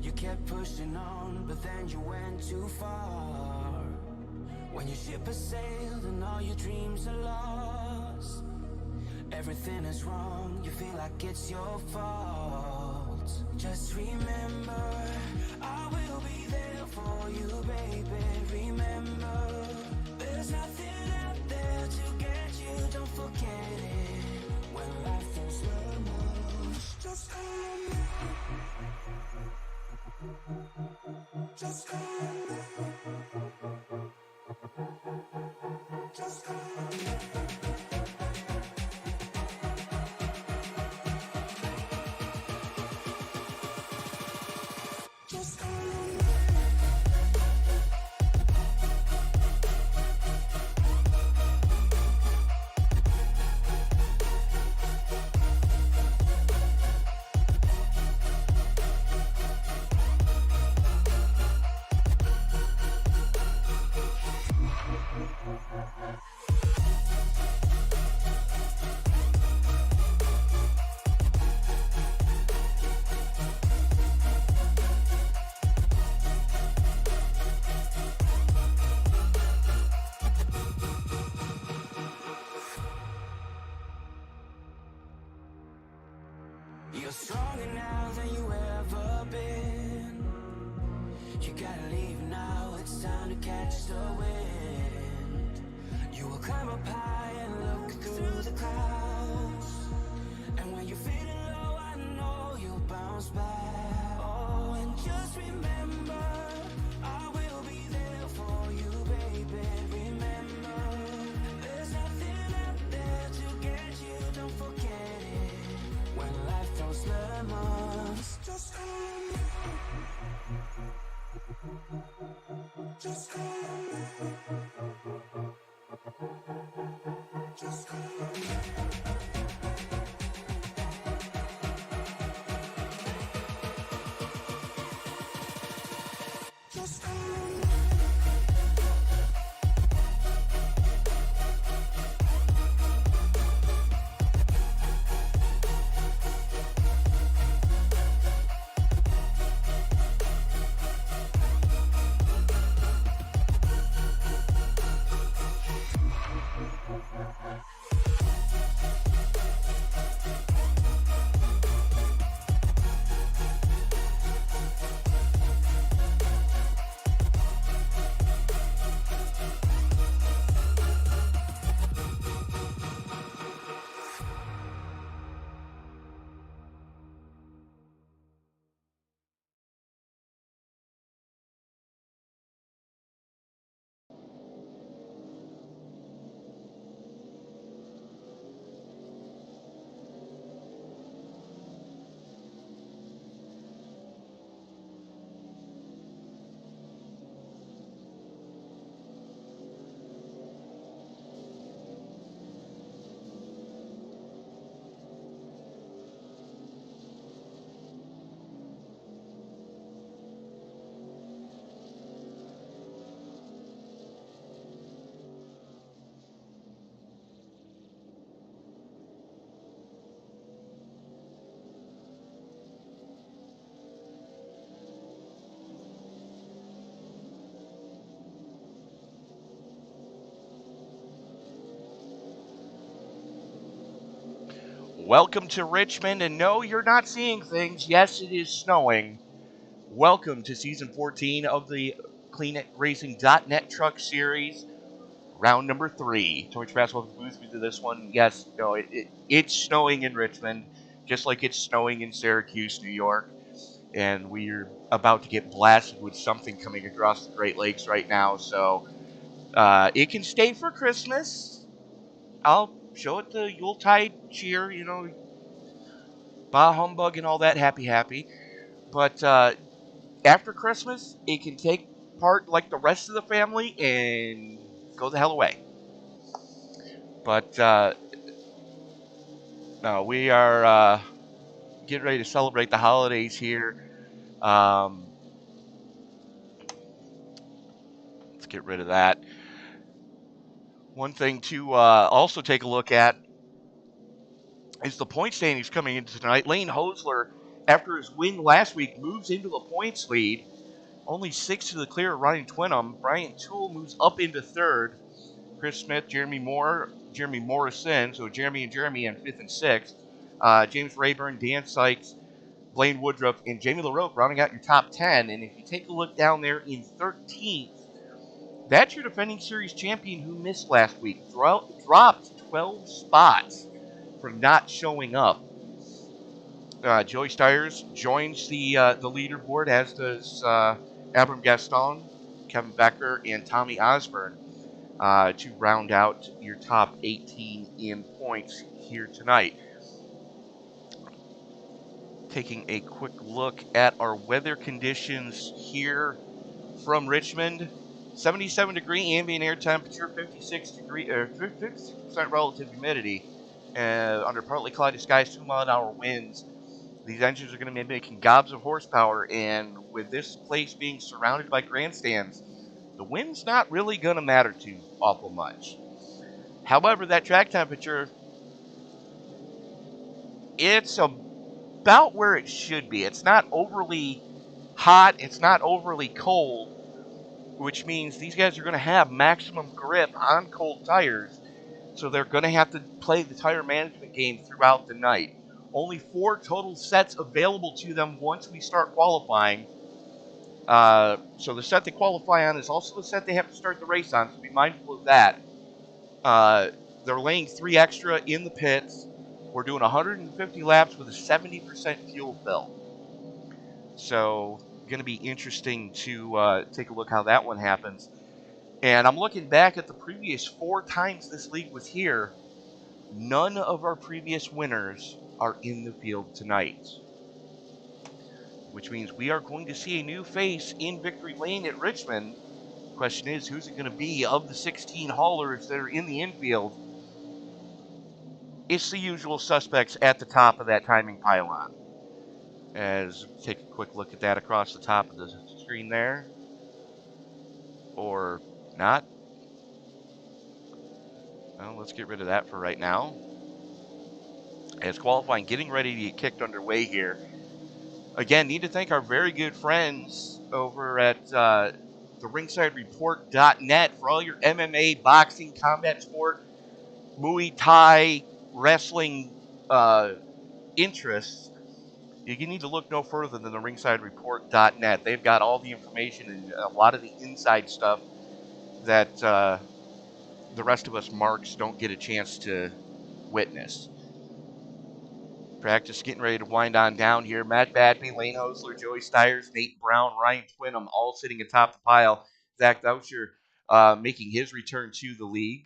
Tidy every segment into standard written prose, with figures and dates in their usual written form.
You kept pushing on, but then you went too far. When your ship has sailed and all your dreams are lost, everything is wrong, you feel like it's your fault. Just remember, I will be there for you, baby. Remember, there's nothing out there to get you, don't forget it. When life throws lemons, just call me. Just call me. Just call me. Just call me. You're stronger now than you ever been. You gotta leave now, it's time to catch the wind. You will climb up high and look through the clouds. And when you're feeling low, I know you'll bounce back. Oh, and just remember, I will be there for you, baby. Remember, there's nothing out there to get you, don't forget it. When life throws lemons, just call me. Just call me. Just call me. Just call me. Welcome to Richmond, and no, you're not seeing things. Yes, it is snowing. Welcome to Season 14 of the CleanRacing.net Truck Series, round number 3. Torch Basketball booth, we did this one. Yes, no, it's snowing in Richmond, just like it's snowing in Syracuse, New York, and we're about to get blasted with something coming across the Great Lakes right now, so it can stay for Christmas. I'll show it the Yuletide cheer, you know, bah humbug and all that, happy. But after Christmas, it can take part like the rest of the family and go the hell away. But no, we are getting ready to celebrate the holidays here. Let's get rid of that. One thing to also take a look at is the point standings coming into tonight. Lane Hosler after his win last week, moves into the points lead. Only 6 to the clear of Ryan Twinham. Brian Toole moves up into third. Chris Smith, Jeremy Morrison, so Jeremy and Jeremy in 5th and 6th. James Rayburn, Dan Sykes, Blaine Woodruff, and Jamie LaRoque rounding out your top 10. And if you take a look down there in 13th, that's your defending series champion who missed last week. Dropped 12 spots for not showing up. Joey Stiers joins the leaderboard, as does Abram Gaston, Kevin Becker, and Tommy Osborne to round out your top 18 in points here tonight. Taking a quick look at our weather conditions here from Richmond. 77 degree ambient air temperature, 50% relative humidity, under partly cloudy skies, 2-mile-an-hour winds. These engines are going to be making gobs of horsepower, and with this place being surrounded by grandstands, the wind's not really going to matter too awful much. However, that track temperature, it's about where it should be. It's not overly hot, it's not overly cold, which means these guys are going to have maximum grip on cold tires, so they're going to have to play the tire management game throughout the night. Only 4 total sets available to them once we start qualifying. So the set they qualify on is also the set they have to start the race on, so be mindful of that. They're laying 3 extra in the pits. We're doing 150 laps with a 70% fuel fill. So going to be interesting to take a look how that one happens. And I'm looking back at the previous 4 times this league was here. None of our previous winners are in the field tonight, which means we are going to see a new face in victory lane at Richmond. The question is, who's it going to be? Of the 16 haulers that are in the infield, it's the usual suspects at the top of that timing pylon. As take a quick look at that across the top of the screen there. Or not. Well, let's get rid of that for right now. As qualifying getting ready to get kicked underway here. Again, need to thank our very good friends over at the ringsidereport.net for all your MMA, boxing, combat sport, Muay Thai, wrestling interests. You need to look no further than the ringsidereport.net. They've got all the information and a lot of the inside stuff that the rest of us marks don't get a chance to witness. Practice getting ready to wind on down here. Matt Badby, Lane Hosler, Joey Stiers, Nate Brown, Ryan Twinham, all sitting atop the pile. Zach Doucher making his return to the league.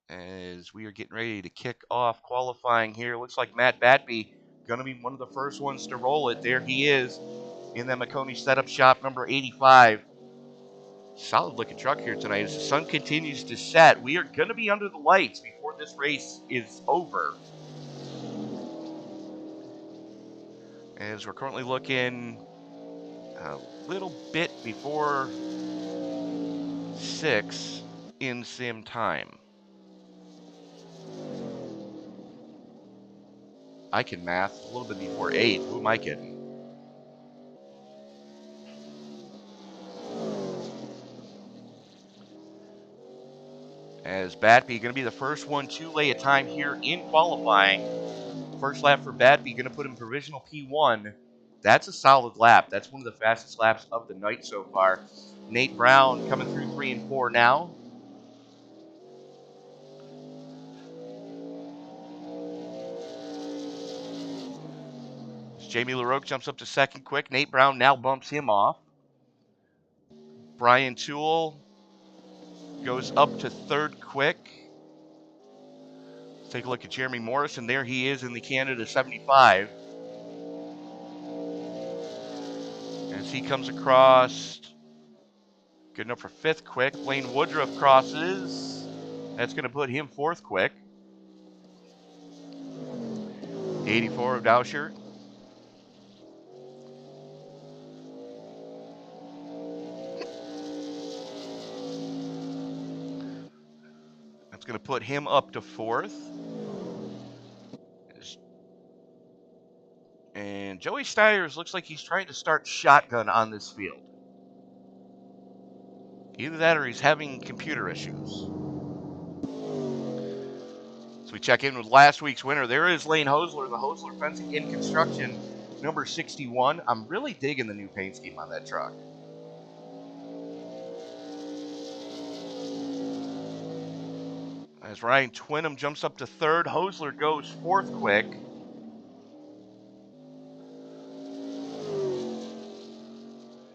As we are getting ready to kick off qualifying here. Looks like Matt Badby going to be one of the first ones to roll it. There he is in the McConey setup shop, number 85. Solid looking truck here tonight. As the sun continues to set, we are going to be under the lights before this race is over. As we're currently looking a little bit before 6 in sim time. I can math a little bit before 8. Who am I kidding? As Batby going to be the first one to lay a time here in qualifying. First lap for Batby going to put him provisional P1. That's a solid lap. That's one of the fastest laps of the night so far. Nate Brown coming through 3 and 4 now. As Jamie LaRoque jumps up to second quick. Nate Brown now bumps him off. Brian Toole goes up to third quick. Let's take a look at Jeremy Morrison. There he is in the Canada 75. As he comes across, good enough for 5th quick. Blaine Woodruff crosses. That's going to put him 4th quick. 84 of Doucher. That's going to put him up to 4th. And Joey Stiers looks like he's trying to start shotgun on this field. Either that or he's having computer issues. So we check in with last week's winner. There is Lane Hosler, the Hosler Fencing in Construction, number 61. I'm really digging the new paint scheme on that truck. As Ryan Twinham jumps up to third, Hosler goes fourth quick.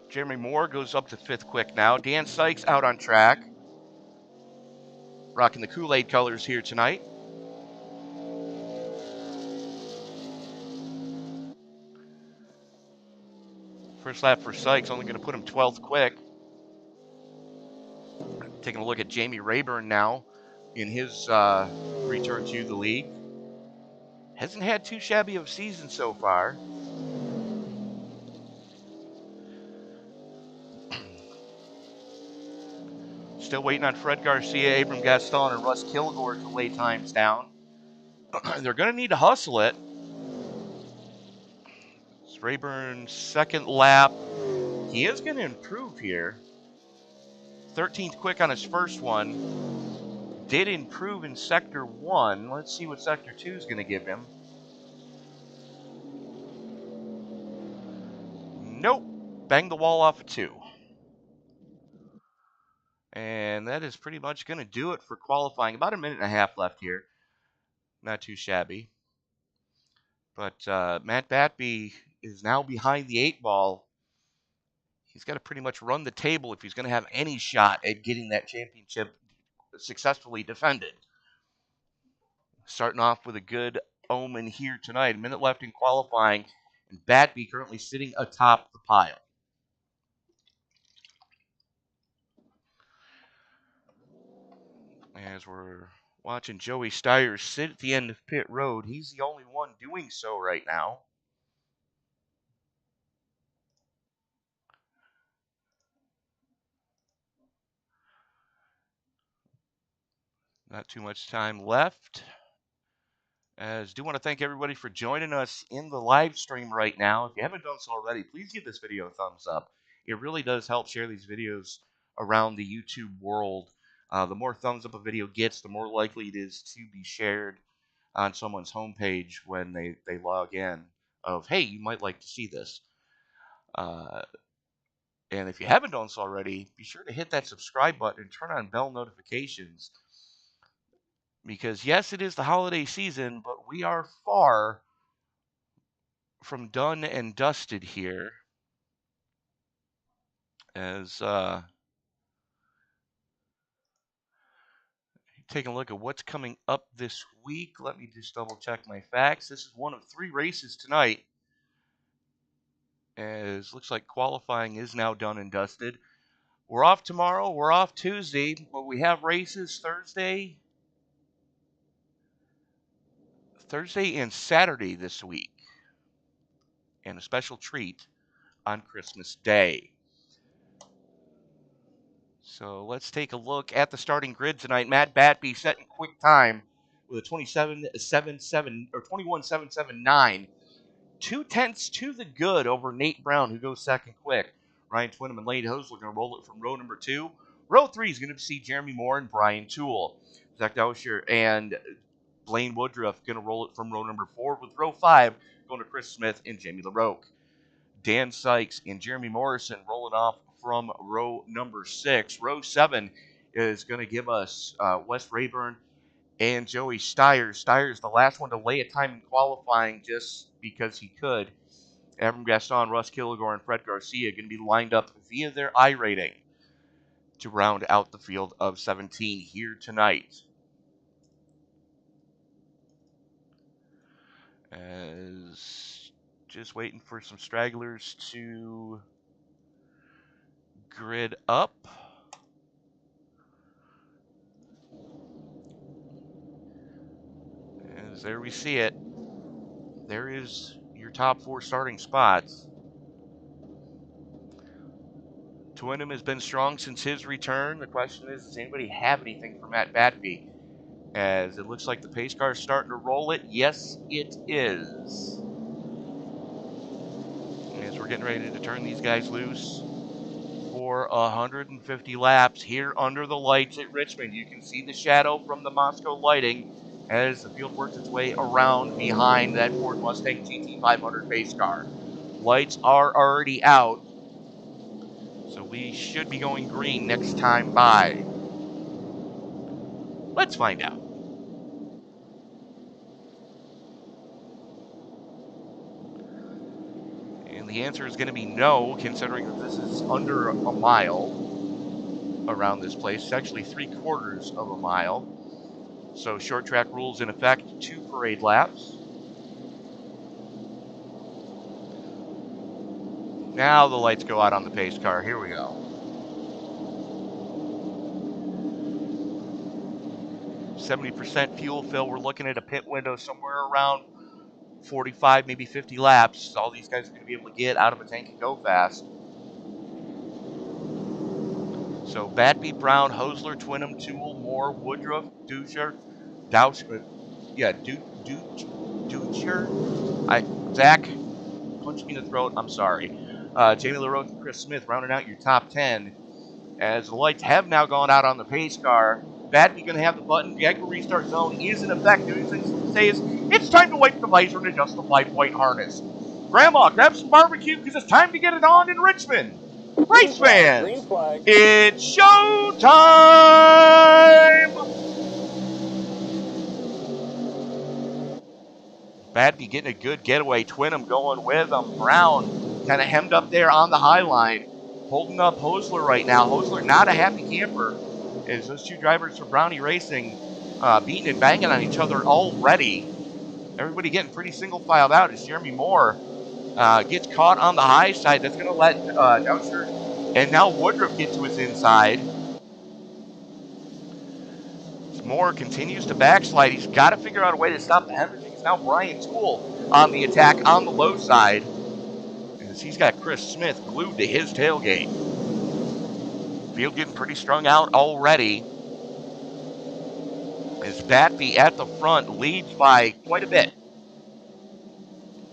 Jeremy Moore goes up to fifth quick now. Dan Sykes out on track. Rocking the Kool-Aid colors here tonight. First lap for Sykes, only going to put him 12th quick. Taking a look at Jamie Rayburn now in his return to the league. Hasn't had too shabby of a season so far. Still waiting on Fred Garcia, Abram Gaston, and Russ Kilgore to lay times down. They're going to need to hustle it. It's Rayburn's second lap. He is going to improve here. 13th quick on his first one. Did improve in Sector 1. Let's see what Sector 2 is going to give him. Nope. Banged the wall off of 2. And that is pretty much going to do it for qualifying. About a minute and a half left here. Not too shabby. But Matt Batby is now behind the 8 ball. He's got to pretty much run the table if he's going to have any shot at getting that championship successfully defended. Starting off with a good omen here tonight. A minute left in qualifying. And Batby currently sitting atop the pile. As we're watching Joey Stiers sit at the end of pit road, he's the only one doing so right now. Not too much time left. As do want to thank everybody for joining us in the live stream right now. If you haven't done so already, please give this video a thumbs up. It really does help share these videos around the YouTube world. The more thumbs up a video gets, the more likely it is to be shared on someone's homepage when they log in of, hey, you might like to see this. And if you haven't done so already, be sure to hit that subscribe button and turn on bell notifications. Because, yes, it is the holiday season, but we are far from done and dusted here. As taking a look at what's coming up this week. Let me just double check my facts. This is one of 3 races tonight. As looks like qualifying is now done and dusted. We're off tomorrow. We're off Tuesday, but we have races Thursday and Saturday this week. And a special treat on Christmas Day. So let's take a look at the starting grid tonight. Matt Batby setting quick time with a 27.77 or 21.779. 2/10 to the good over Nate Brown, who goes second quick. Ryan Twinham and Lane Hosler are going to roll it from row number 2. Row 3 is going to see Jeremy Moore and Brian Toole. Zach Dosher and Blaine Woodruff going to roll it from row number 4, with row 5 going to Chris Smith and Jamie LaRoque. Dan Sykes and Jeremy Morrison rolling off from row number 6. Row 7 is going to give us Wes Rayburn and Joey Stiers. Stiers, the last one to lay a time in qualifying just because he could. Abram Gaston, Russ Kilgore, and Fred Garcia going to be lined up via their iRating to round out the field of 17 here tonight. As just waiting for some stragglers to grid up. As there we see it. There is your top 4 starting spots. Twinham has been strong since his return. The question is, does anybody have anything for Matt Batby? As it looks like the pace car is starting to roll it. Yes, it is. getting ready to turn these guys loose for 150 laps here under the lights at Richmond. You can see the shadow from the Moscow lighting as the field works its way around behind that Ford Mustang GT500 pace car. Lights are already out, so we should be going green next time by. Let's find out. And the answer is going to be no, considering that this is under a mile around this place. It's actually 3/4 of a mile. So short track rules in effect, 2 parade laps. Now the lights go out on the pace car. Here we go. %, fuel fill. We're looking at a pit window somewhere around 45, maybe 50 laps. All these guys are going to be able to get out of a tank and go fast. So Batby, Brown, Hosler, Twinham, Toole, Moore, Woodruff, Dutcher, Doucher. Zach, punch me in the throat. I'm sorry. Jamie LaRoche and Chris Smith rounding out your top 10. As the lights have now gone out on the pace car, Batby going to have the button. The Echo Restart Zone is in effect. Doing things to say is, it's time to wipe the visor and adjust the white harness. Grandma, grab some barbecue because it's time to get it on in Richmond. Race fans, it's show time! Batby getting a good getaway. Twinham going with him. Brown kind of hemmed up there on the high line. Holding up Hosler right now. Hosler not a happy camper as those two drivers for Brownie Racing beating and banging on each other already. Everybody getting pretty single filed out as Jeremy Moore gets caught on the high side. That's going to let Doucher and now Woodruff get to his inside. Moore continues to backslide. He's got to figure out a way to stop the hemorrhaging. It's now Brian Toole on the attack on the low side, as he's got Chris Smith glued to his tailgate. Field getting pretty strung out already, as Batby at the front leads by quite a bit.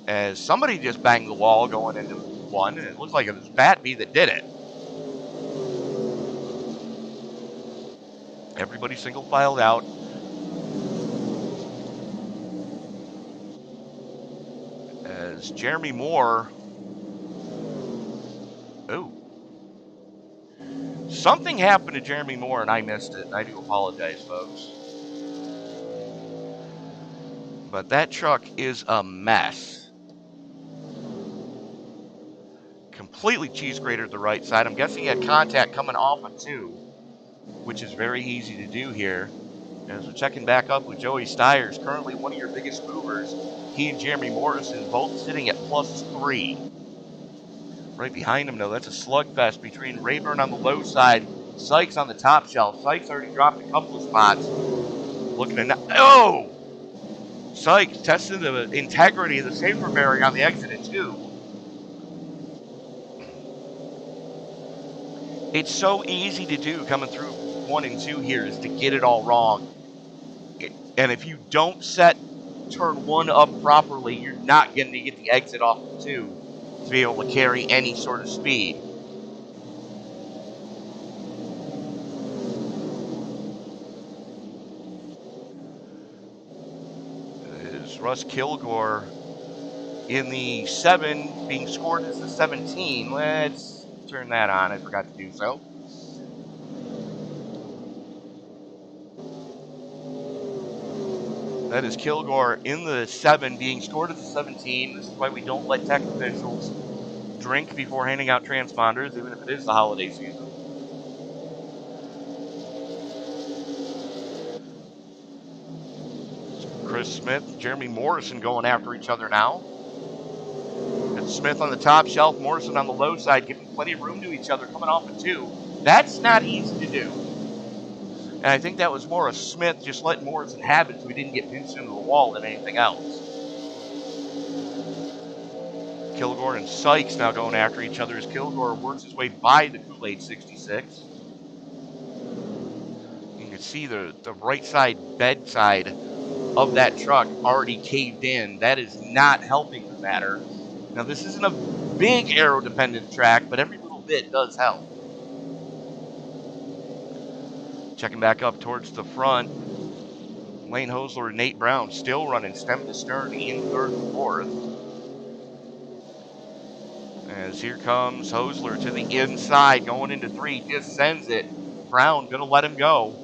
As somebody just banged the wall going into one, and it looks like it was Batby that did it. Everybody single filed out. As Jeremy Moore. Oh. Something happened to Jeremy Moore and I missed it. I do apologize, folks. But that truck is a mess. Completely cheese grated the right side. I'm guessing he had contact coming off of 2. Which is very easy to do here. As we're checking back up with Joey Stiers, currently one of your biggest movers. He and Jeremy Morrison both sitting at +3. Right behind him, though, that's a slugfest between Rayburn on the low side, Sykes on the top shelf. Sykes already dropped a couple of spots. Looking at oh! Sykes testing the integrity of the safer bearing on the exit at 2. It's so easy to do coming through 1 and 2 here is to get it all wrong. And if you don't set turn 1 up properly, you're not going to get the exit off of 2 to be able to carry any sort of speed. Is Russ Kilgore in the 7 being scored as the 17. Let's turn that on. I forgot to do so. That is Kilgore in the 7 being scored as a 17. This is why we don't let tech officials drink before handing out transponders, even if it is the holiday season. Chris Smith, Jeremy Morrison going after each other now. And Smith on the top shelf, Morrison on the low side, giving plenty of room to each other, coming off of 2. That's not easy to do. And I think that was more a Smith just letting Morrison have it so he didn't get pinched into the wall than anything else. Kilgore and Sykes now going after each other as Kilgore works his way by the Kool-Aid 66. You can see the right side bed side of that truck already caved in. That is not helping the matter Now, this isn't a big aero-dependent track, but every little bit does help. Checking back up towards the front. Lane Hosler and Nate Brown still running stem to stern in third and fourth. As here comes Hosler to the inside, going into three, just sends it. Brown going to let him go.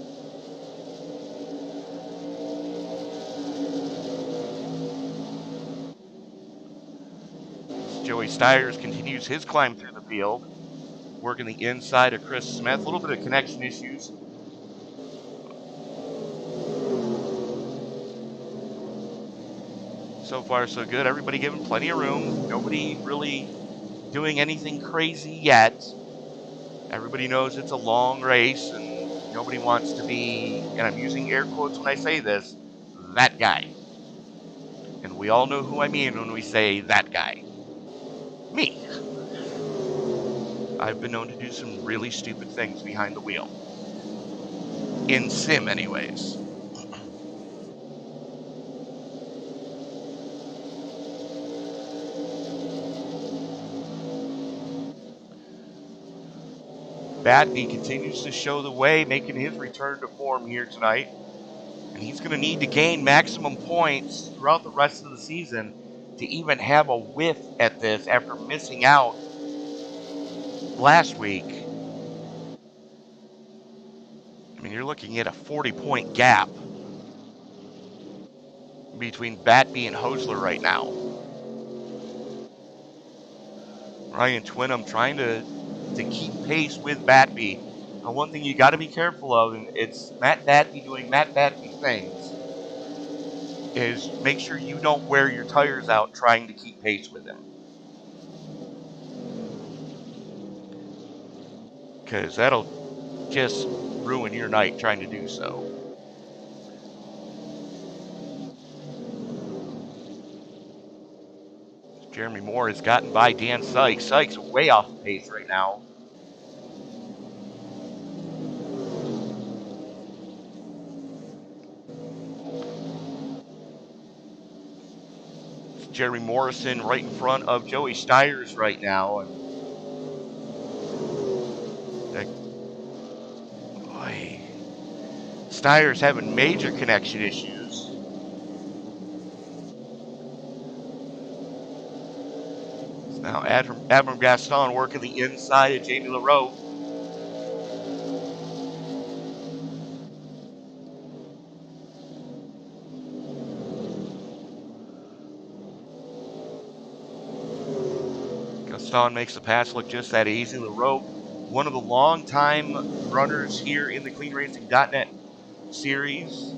Joey Stiers continues his climb through the field, working the inside of Chris Smith. A little bit of connection issues. So far, so good. Everybody giving plenty of room. Nobody really doing anything crazy yet. Everybody knows it's a long race, and nobody wants to be, and I'm using air quotes when I say this, that guy. And we all know who I mean when we say that guy. Me. I've been known to do some really stupid things behind the wheel. In sim, anyways. Batney continues to show the way, making his return to form here tonight. And he's going to need to gain maximum points throughout the rest of the season to even have a whiff at this after missing out last week. I mean, you're looking at a 40-point gap between Batby and Hosler right now. Ryan Twinham trying to keep pace with Batby. Now, one thing you got to be careful of, and it's Matt Batby doing Matt Batby things, is make sure you don't wear your tires out trying to keep pace with him. Because that'll just ruin your night trying to do so. Jeremy Moore has gotten by Dan Sykes. Sykes way off pace right now. It's Jeremy Morrison right in front of Joey Stiers right now. And boy, Stiers having major connection issues. Now Abram Gaston working the inside of Jamie LaRoe. Gaston makes the pass look just that easy. LaRoe, one of the long-time runners here in the CleanRacing.net series.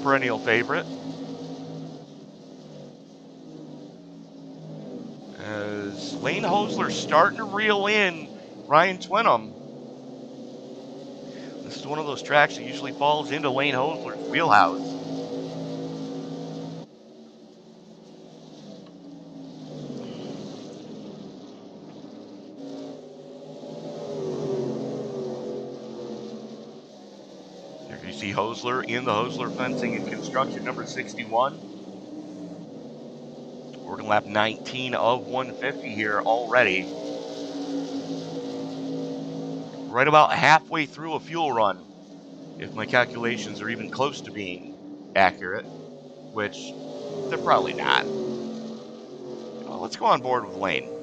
Perennial favorite. As Lane Hosler starting to reel in Ryan Twinham. This is one of those tracks that usually falls into Lane Hosler's wheelhouse. Here you see Hosler in the Hosler Fencing and Construction number 61. Working lap 19 of 150 here already. Right about halfway through a fuel run, if my calculations are even close to being accurate, which they're probably not. Well, let's go on board with Lane.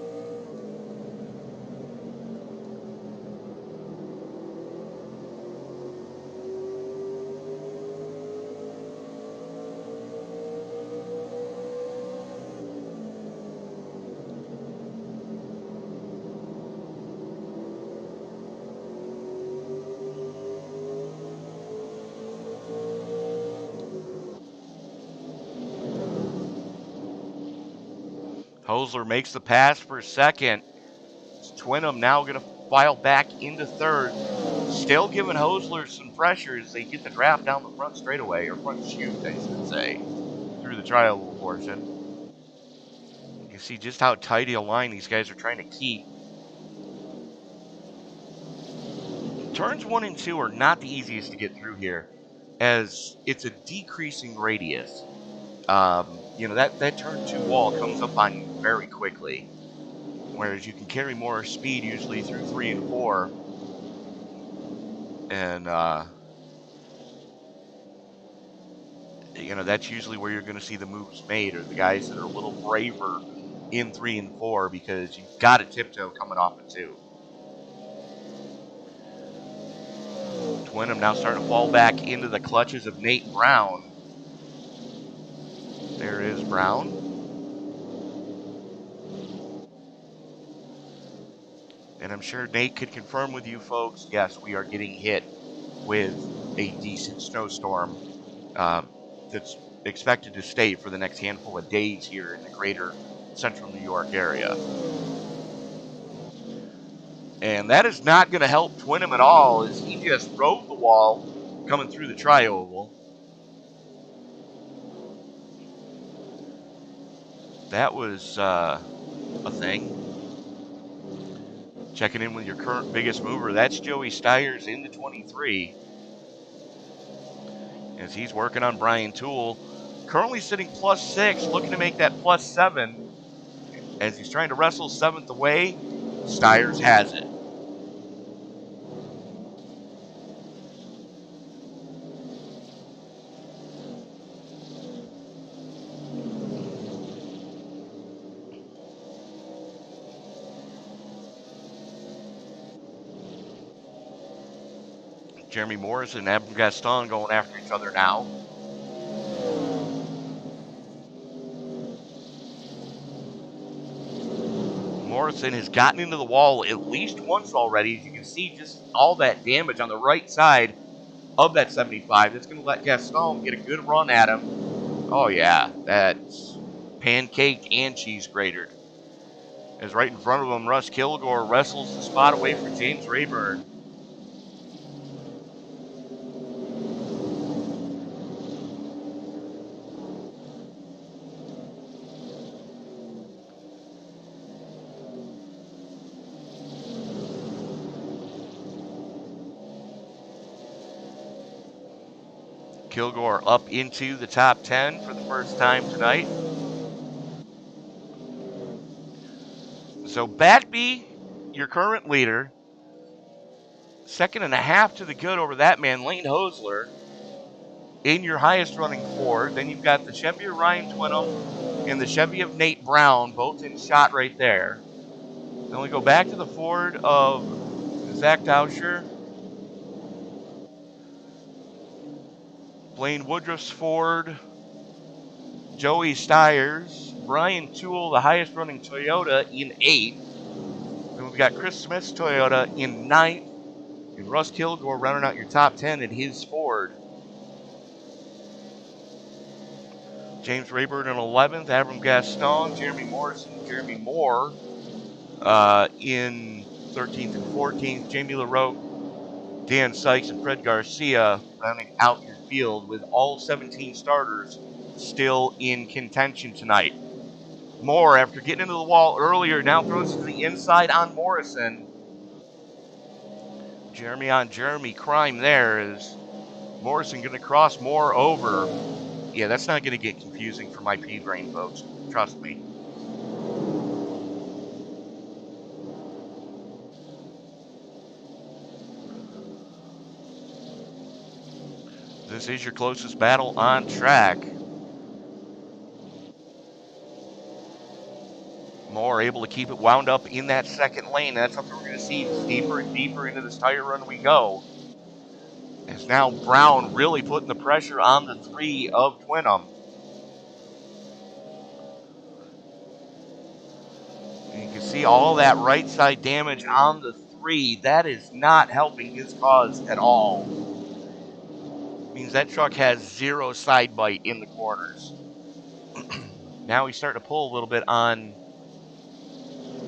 Hosler makes the pass for second. Twinham now going to file back into third. Still giving Hosler some pressure as they get the draft down the front straightaway, or front chute, I should say, through the trial portion. You see just how tight a line these guys are trying to keep. Turns 1 and 2 are not the easiest to get through here. as it's a decreasing radius. That turn 2 wall comes up on you very quickly, whereas you can carry more speed usually through 3 and 4. And, that's usually where you're going to see the moves made, or the guys that are a little braver in 3 and 4, because you've got a tiptoe coming off of 2. Twinham now starting to fall back into the clutches of Nate Brown. There is Brown. And I'm sure Nate could confirm with you folks, yes, we are getting hit with a decent snowstorm that's expected to stay for the next handful of days here in the greater central New York area. And that is not going to help Twinham at all, as he just rode the wall coming through the tri-oval. That was a thing. Checking in with your current biggest mover, that's Joey Stiers in the 23. As he's working on Brian Toole. Currently sitting +6, looking to make that +7. As he's trying to wrestle 7th away, Stiers has it. Jeremy Morris and Adam Gaston going after each other now. Morrison has gotten into the wall at least once already. As you can see, just all that damage on the right side of that 75. That's going to let Gaston get a good run at him. Oh, yeah, that's pancaked and cheese gratered. As right in front of him, Russ Kilgore wrestles the spot away from James Rayburn. Kilgore up into the top 10 for the first time tonight. So Batby, your current leader, 2.5 to the good over that man, Lane Hosler, in your highest running Ford. Then you've got the Chevy of Ryan Twinham and the Chevy of Nate Brown, both in shot right there. Then we go back to the Ford of Zach Tauscher, Blaine Woodruff's Ford, Joey Stiers, Brian Toole, the highest running Toyota, in 8th. Then we've got Chris Smith's Toyota in 9th. And Russ Kilgore rounding out your top 10 in his Ford. James Rayburn in 11th, Abram Gaston, Jeremy Morrison, Jeremy Moore in 13th and 14th. Jamie LaRoque, Dan Sykes, and Fred Garcia rounding out your field with all 17 starters still in contention tonight. Moore, after getting into the wall earlier, now throws to the inside on Morrison. Jeremy on Jeremy crime there. Is Morrison going to cross Moore over? Yeah, that's not going to get confusing for my pea brain, folks. Trust me. This is your closest battle on track. Moore able to keep it wound up in that second lane. That's something we're going to see deeper and deeper into this tire run we go. As now Brown really putting the pressure on the 3 of Twinham. And you can see all that right side damage on the 3. That is not helping his cause at all. Means that truck has 0 side bite in the corners. Now he's starting to pull a little bit on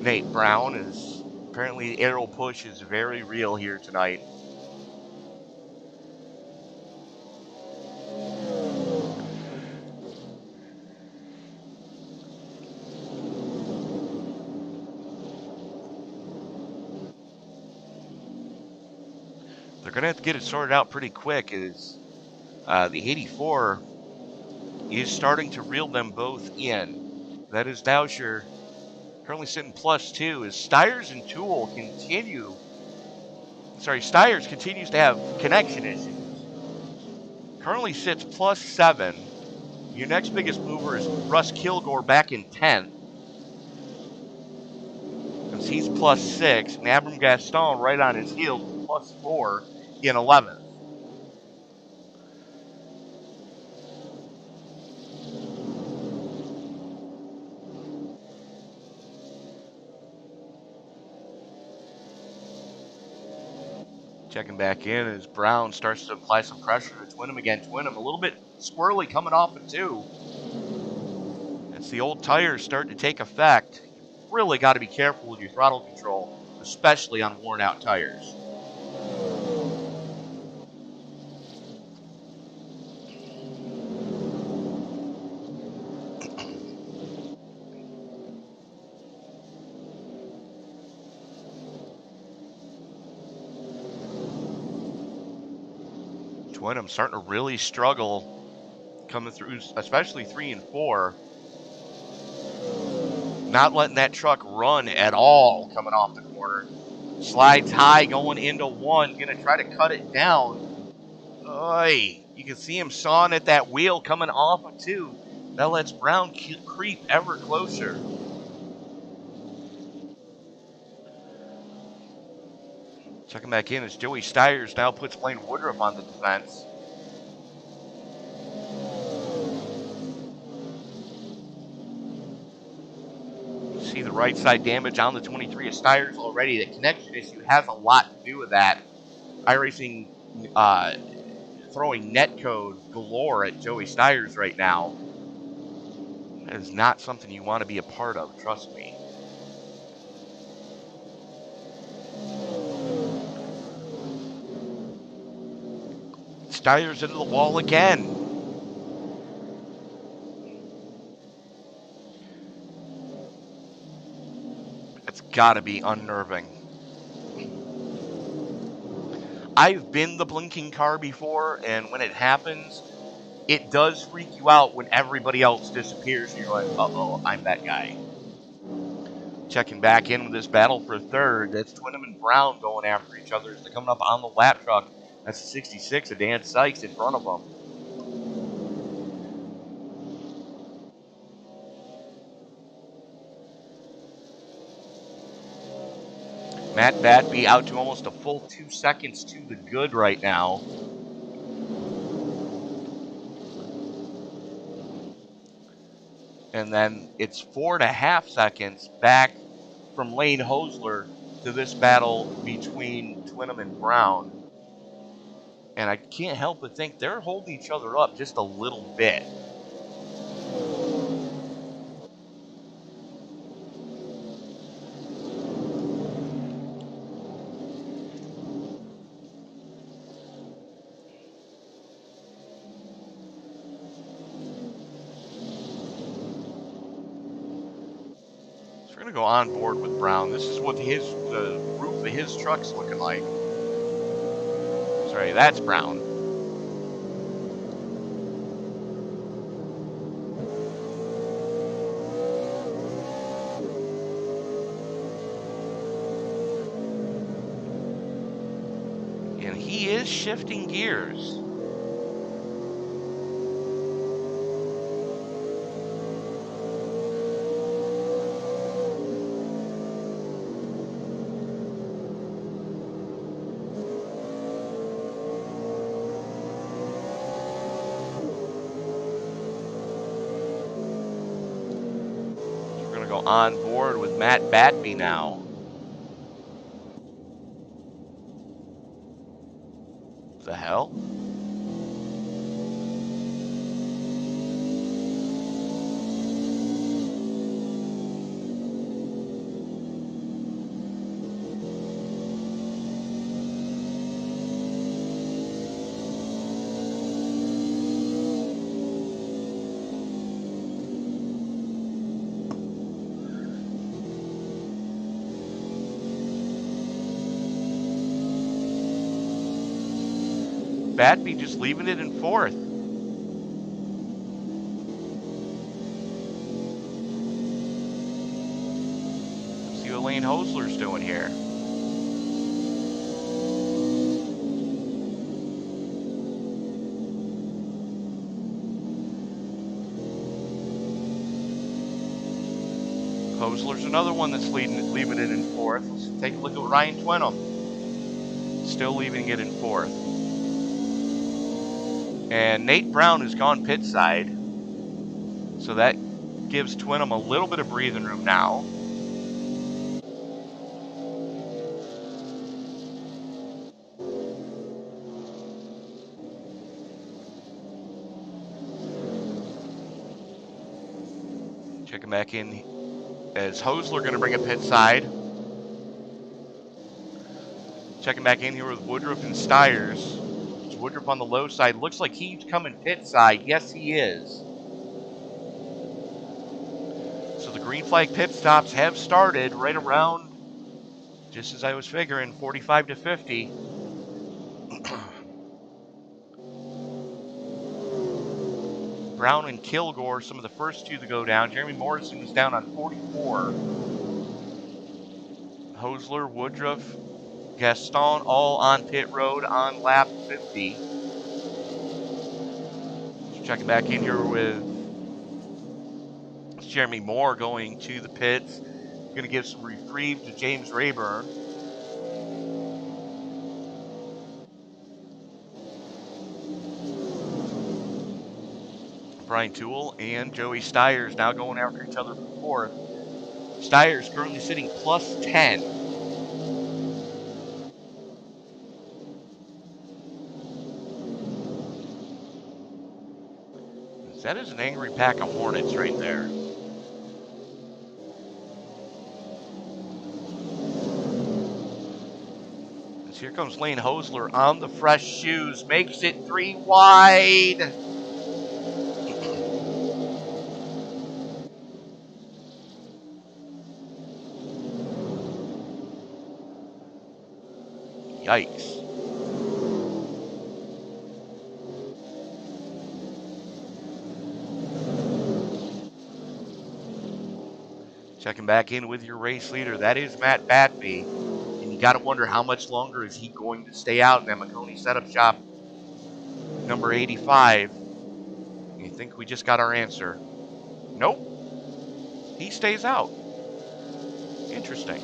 Nate Brown, as apparently the aero push is very real here tonight. They're going to have to get it sorted out pretty quick, as The 84 is starting to reel them both in. That is Dowsher currently sitting +2 as Stiers and Toole continue. Sorry, Stiers continues to have connection issues. Currently sits +7. Your next biggest mover is Russ Kilgore back in 10th. Since he's +6, and Abram Gaston right on his heels, +4 in 11th. Checking back in as Brown starts to apply some pressure to Twinham again. Twinham a little bit squirrely coming off of 2. As the old tires start to take effect, you really got to be careful with your throttle control, especially on worn out tires. Twinham starting to really struggle coming through, especially 3 and 4. Not letting that truck run at all coming off the corner. Slides high going into 1. Going to try to cut it down. Oy. You can see him sawing at that wheel coming off of 2. That lets Brown creep ever closer. Checking back in as Joey Stiers now puts Blaine Woodruff on the defense. See the right side damage on the 23 of Stiers already. The connection issue has a lot to do with that. iRacing throwing netcode galore at Joey Stiers right now. That is not something you want to be a part of, trust me. Stiers into the wall again. It's got to be unnerving. I've been the blinking car before, and when it happens, it does freak you out when everybody else disappears. And you're like, uh-oh, I'm that guy. Checking back in with this battle for third. That's Twinham and Brown going after each other as they're coming up on the lap truck. That's the 66 of Dan Sykes in front of them. Matt Batby out to almost a full 2 seconds to the good right now. And then it's 4.5 seconds back from Lane Hosler to this battle between Twinham and Brown. And I can't help but think they're holding each other up just a little bit. We're going to go on board with Brown. This is what the roof of his truck's looking like. Sorry, that's Brown. And he is shifting gears. On board with Matt Batby now. The hell? Batby just leaving it in fourth. Let's see what Lane Hosler's doing here. Hosler's another one that's leaving it in fourth. Let's take a look at Ryan Twinham. Still leaving it in fourth. And Nate Brown has gone pit side. So that gives Twinham a little bit of breathing room now. Checking back in as Hosler going to bring it pit side. Checking back in here with Woodruff and Stiers. Woodruff on the low side. Looks like he's coming pit side. Yes, he is. So the green flag pit stops have started right around, just as I was figuring, 45 to 50. Brown and Kilgore, some of the first two to go down. Jeremy Morrison was down on 44. Hosler, Woodruff, Gaston all on pit road on lap 50. Checking back in here with Jeremy Moore going to the pits. Going to give some reprieve to James Rayburn. Brian Toole and Joey Stiers now going after each other for fourth. Stiers currently sitting plus 10. That is an angry pack of Hornets right there. As here comes Lane Hosler on the fresh shoes. Makes it 3 wide. Yikes. Checking back in with your race leader. That is Matt Batby. And you got to wonder how much longer is he going to stay out in that McConey setup shop number 85. You think we just got our answer? Nope. He stays out. Interesting.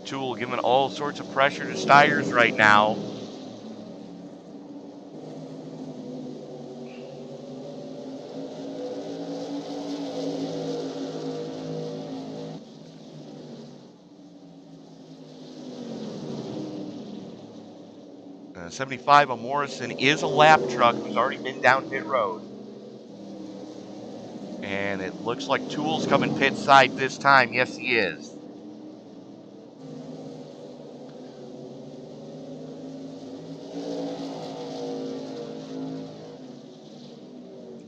Toole giving all sorts of pressure to Stiers right now. Uh, 75 of Morrison is a lap truck who's already been down pit road. And it looks like Toole's coming pit side this time. Yes, he is.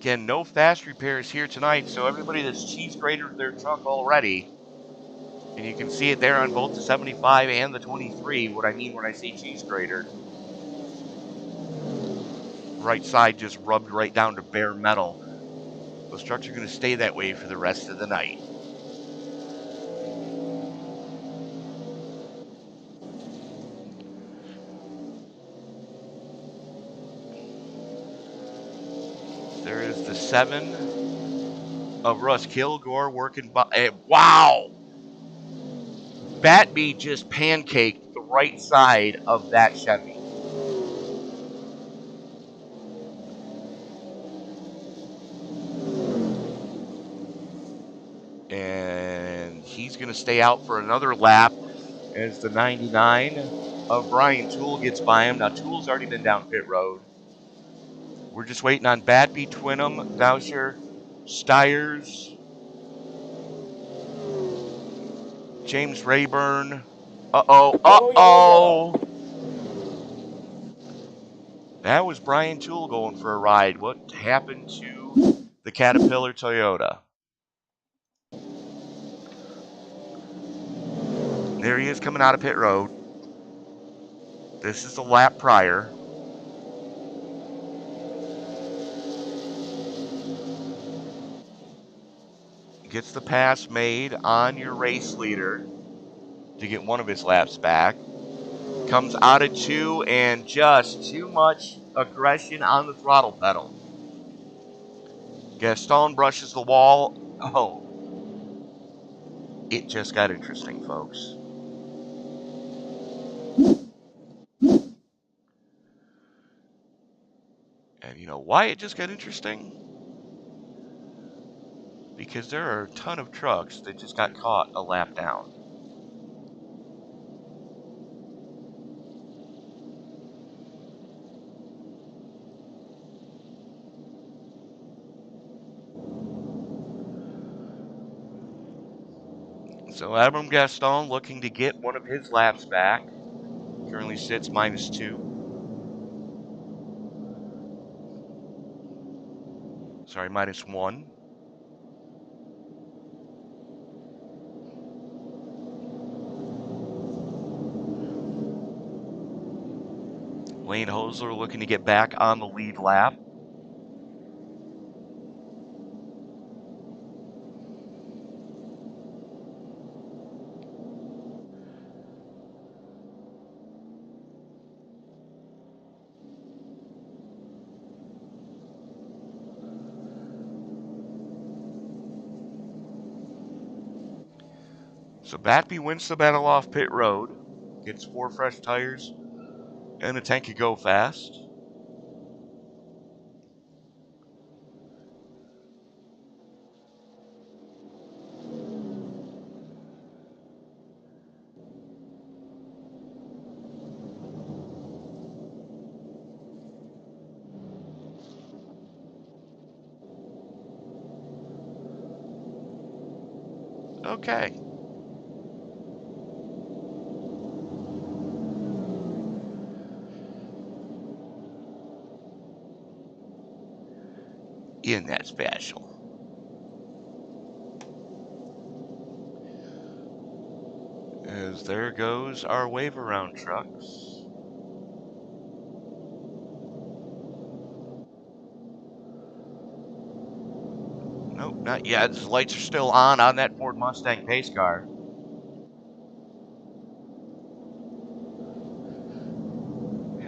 Again, no fast repairs here tonight, so everybody that's cheese grated their truck already. And you can see it there on both the 75 and the 23, what I mean when I say cheese grater. Right side just rubbed right down to bare metal. Those trucks are going to stay that way for the rest of the night. There is the 7 of Russ Kilgore working by. Wow! Batby just pancaked the right side of that Chevy. And he's going to stay out for another lap as the 99 of Brian Toole gets by him. Now, Toole's already been down pit road. We're just waiting on Batby, Twinham, Boucher, Stiers, James Rayburn. Uh-oh. That was Brian Toole going for a ride. What happened to the Caterpillar Toyota? There he is coming out of pit road. This is the lap prior. Gets the pass made on your race leader to get one of his laps back. Comes out of 2 and just too much aggression on the throttle pedal. Gaston brushes the wall. Oh, it just got interesting, folks. And you know why it just got interesting? Because there are a ton of trucks that just got caught a lap down. So Adam Gaston looking to get one of his laps back. Currently sits -2. Sorry, -1. Lane Hosler looking to get back on the lead lap. So Batby wins the battle off pit road. Gets 4 fresh tires and a tank of Go Fast. Okay. Isn't that special? As there goes our wave around trucks. Nope, not yet. The lights are still on that Ford Mustang pace car.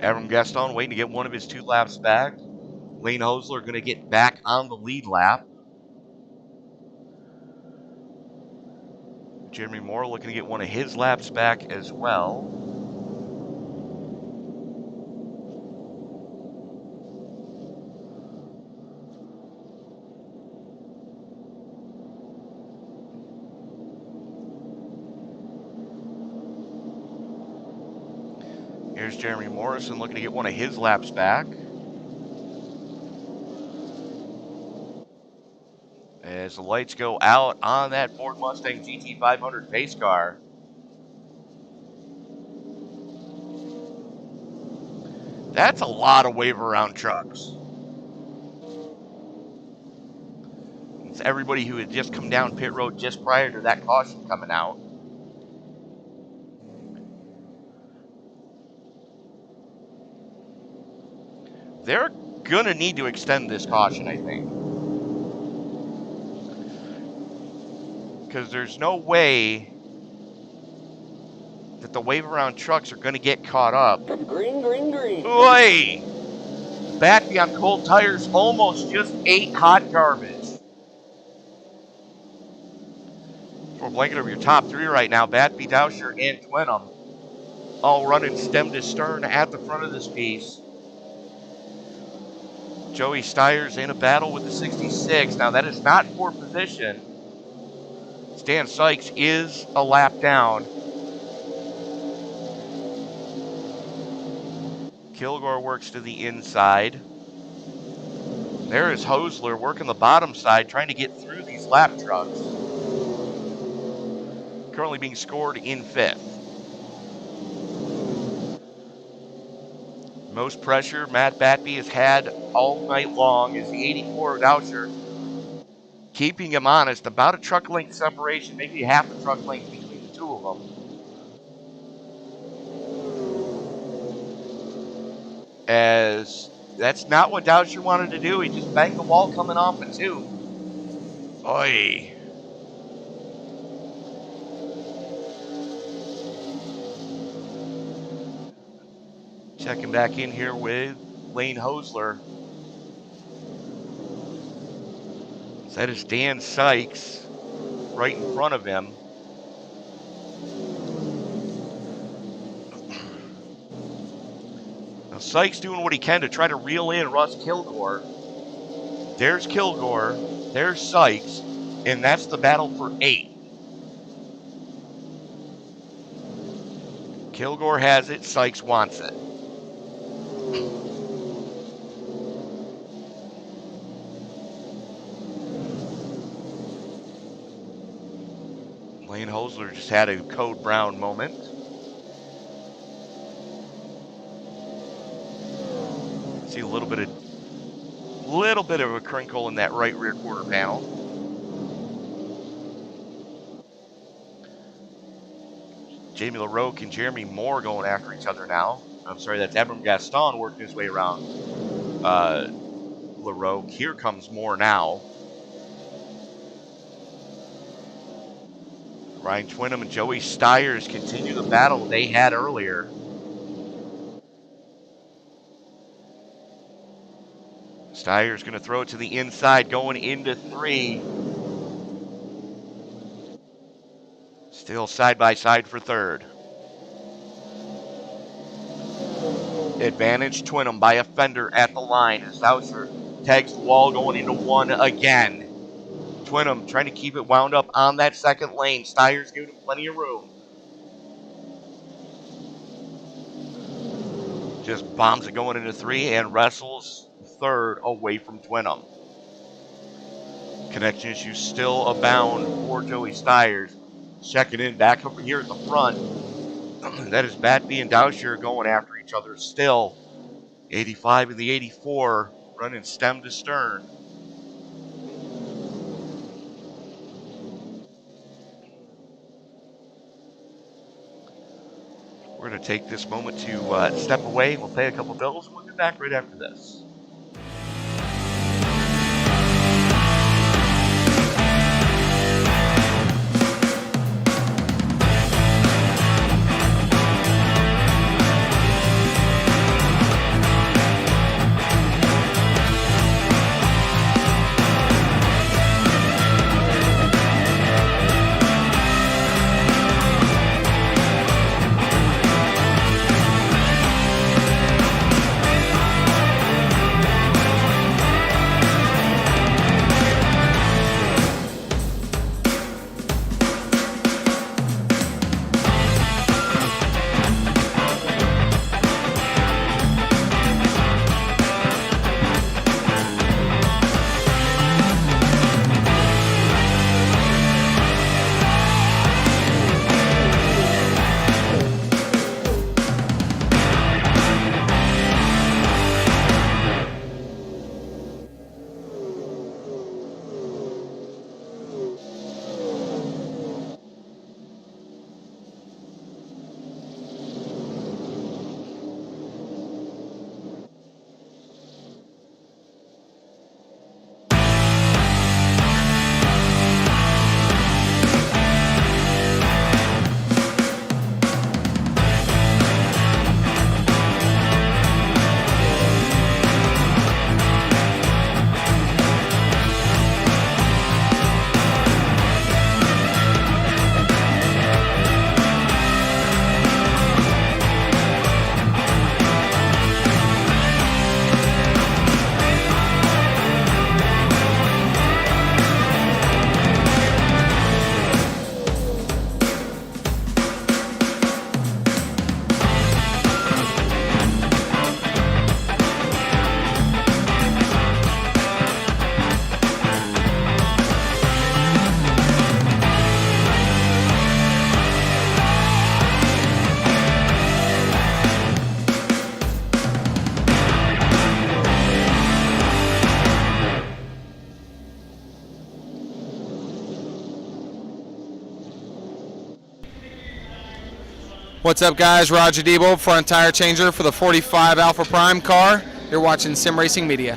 Adam Gaston waiting to get one of his 2 laps back. Lane Hosler going to get back on the lead lap. Jeremy Moore looking to get one of his laps back as well. Here's Jeremy Morrison looking to get one of his laps back. As the lights go out on that Ford Mustang GT500 pace car. That's a lot of wave around trucks. It's everybody who had just come down pit road just prior to that caution coming out. They're going to need to extend this caution, I think. Because there's no way that the wave around trucks are going to get caught up. Green, green, green. Oy! Batby on cold tires almost just ate hot garbage. For a blanket over your top 3 right now, Batby, Dousher, and Twinham all running stem to stern at the front of this piece. Joey Steyer's in a battle with the 66. Now, that is not for position. Stan Sykes is a lap down. Kilgore works to the inside. There is Hosler working the bottom side, trying to get through these lap trucks. Currently being scored in 5th. Most pressure Matt Batby has had all night long is the 84 Dousher, keeping him honest. About a truck length separation, maybe half a truck length between the 2 of them. As that's not what Dousher wanted to do. He just banged the wall coming off a 2. Oy. Checking back in here with Lane Hosler. That is Dan Sykes right in front of him. Now Sykes doing what he can to try to reel in Russ Kilgore. There's Kilgore, there's Sykes, and that's the battle for 8th. Kilgore has it, Sykes wants it. Lane Hosler just had a Code Brown moment. See a little bit of a crinkle in that right rear quarter panel. Jamie LaRoque and Jeremy Moore going after each other now. I'm sorry, that's Abram Gaston working his way around LaRoque. Here comes Moore now. Ryan Twinham and Joey Stiers continue the battle they had earlier. Stiers going to throw it to the inside, going into 3. Still side by side for 3rd. Advantage Twinham by a fender at the line as Souser tags the wall, going into 1 again. Twinham trying to keep it wound up on that 2nd lane. Stiers giving him plenty of room. Just bombs it going into 3 and wrestles 3rd away from Twinham. Connection issues still abound for Joey Stiers. Checking in back over here at the front. That is Batby and Dousher going after each other still. 85 and the 84 running stem to stern. We're going to take this moment to step away. We'll pay a couple bills, and we'll be back right after this. What's up, guys? Roger Debo, front tire changer for the 45 Alpha Prime car. You're watching Sim Racing Media.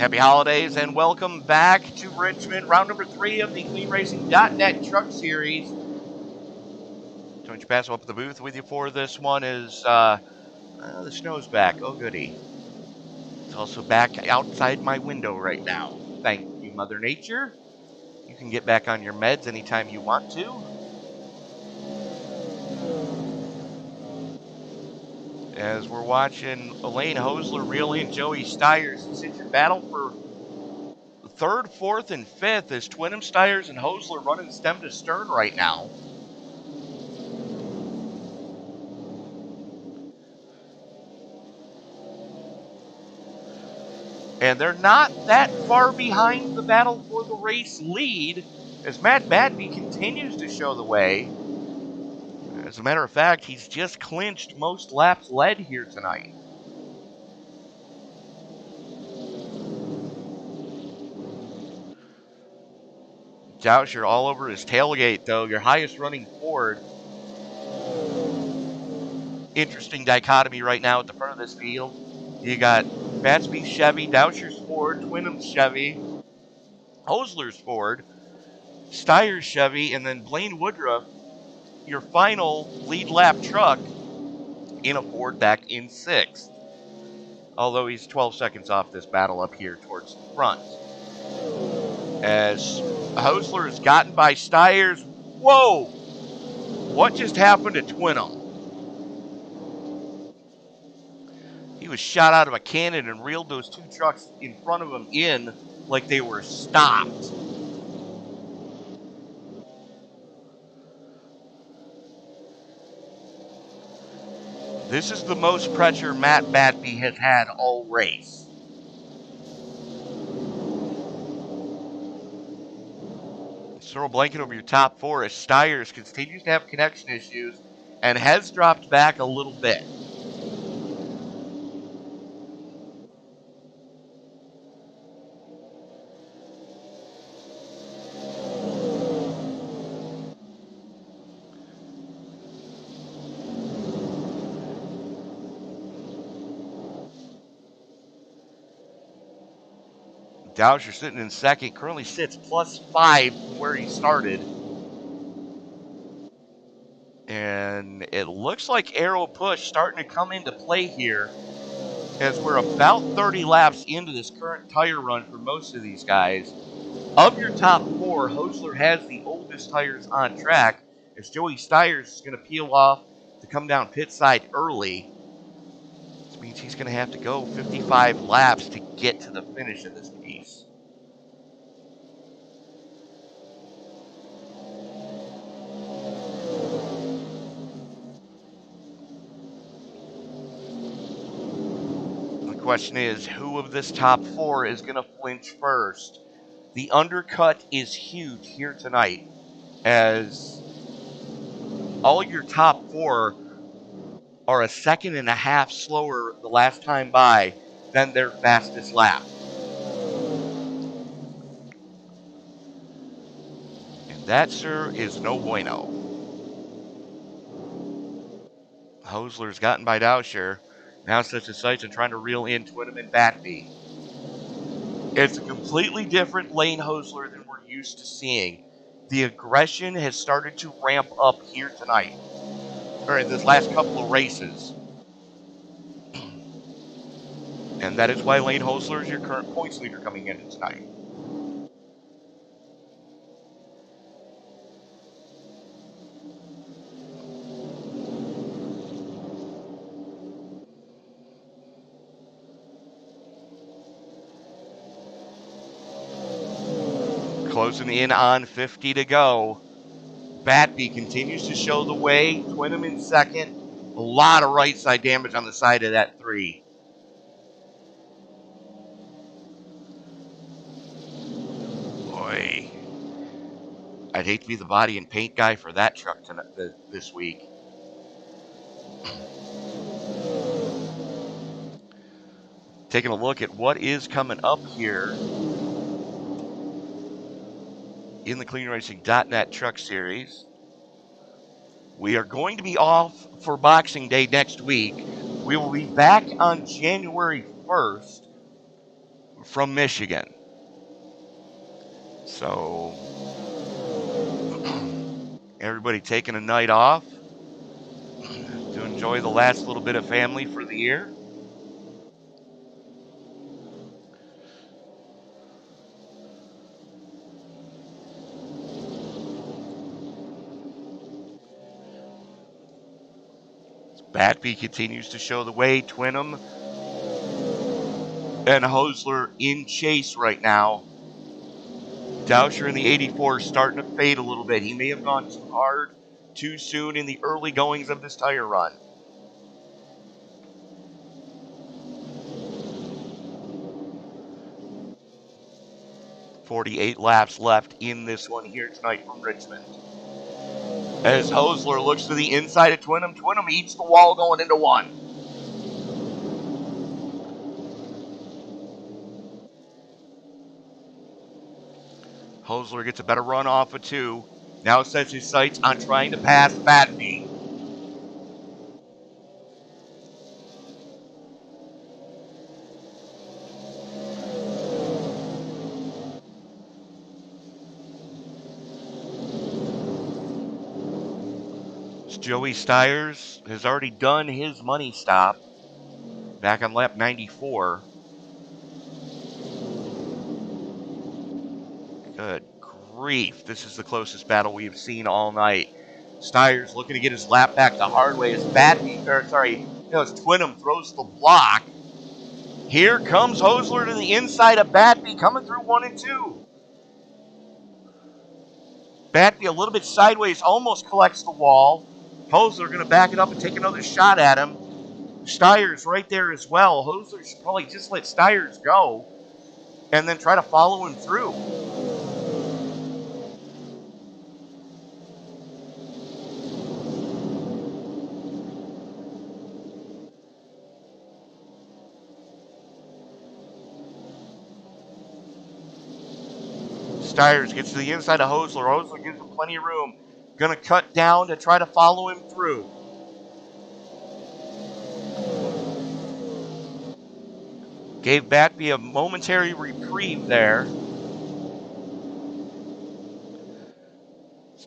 Happy holidays and welcome back to Richmond. Round number 3 of the CleanRacing.net Truck Series. Tony Passo up at the booth with you for this one is the snow's back. Oh, goody. It's also back outside my window right now. Thank you, Mother Nature. You can get back on your meds anytime you want to. As we're watching Elaine Hosler reel in Joey Stiers. It's in battle for 3rd, 4th, and 5th as Twinham, Stiers, and Hosler running stem to stern right now. And they're not that far behind the battle for the race lead as Matt Badby continues to show the way. As a matter of fact, he's just clinched most laps led here tonight. Dousher all over his tailgate, though. Your highest running Ford. Interesting dichotomy right now at the front of this field. You got Batsby's Chevy, Dousher's Ford, Twinham's Chevy, Hosler's Ford, Stiers' Chevy, and then Blaine Woodruff, your final lead lap truck, in a Ford back in 6th. Although he's 12 seconds off this battle up here towards the front. As Hosler has gotten by Stiers. Whoa! What just happened to Twinham? He was shot out of a cannon and reeled those 2 trucks in front of him in like they were stopped. This is the most pressure Matt Badby has had all race. Throw a blanket over your top 4 as Stiers continues to have connection issues and has dropped back a little bit. Dousher sitting in 2nd, currently sits +5 from where he started. And it looks like Aero Push starting to come into play here as we're about 30 laps into this current tire run for most of these guys. Of your top 4, Hosler has the oldest tires on track as Joey Stiers is going to peel off to come down pit side early. This means he's going to have to go 55 laps to get to the finish of this piece. The question is, who of this top 4 is going to flinch first? The undercut is huge here tonight as all your top 4 are a 1.5 seconds slower the last time by than their fastest lap. And that, sir, is no bueno. Hosler's gotten by Dousher. Now sets his sights and trying to reel in Twinham and Badby. It's a completely different Lane Hosler than we're used to seeing. The aggression has started to ramp up here tonight, or in this last couple of races. And that is why Lane Hosler is your current points leader coming into tonight. Closing in on 50 to go. Badby continues to show the way. Twinham in 2nd. A lot of right side damage on the side of that 3. Boy, I'd hate to be the body and paint guy for that truck this week. Taking a look at what is coming up here in the CleanRacing.net Truck Series. We are going to be off for Boxing Day next week. We will be back on January 1st from Michigan. So everybody taking a night off to enjoy the last little bit of family for the year. Batby continues to show the way. Twinham and Hosler in chase right now. Dousher in the 84 starting to fade a little bit. He may have gone too hard, too soon in the early goings of this tire run. .48 laps left in this one here tonight from Richmond. As Hosler looks to the inside of Twinham, Twinham eats the wall going into one. Hosler gets a better run off of 2. Now sets his sights on trying to pass Batby. Joey Stiers has already done his money stop back on lap 94. Good grief. This is the closest battle we've seen all night. Stiers looking to get his lap back the hard way as Twinham throws the block. Here comes Hosler to the inside of Batby, coming through 1 and 2. Batby a little bit sideways, almost collects the wall. Hosler going to back it up and take another shot at him. Stiers right there as well. Hosler should probably just let Stiers go and then try to follow him through. Stiers gets to the inside of Hosler. Hosler gives him plenty of room. Going to cut down to try to follow him through. Gave Batby a momentary reprieve there.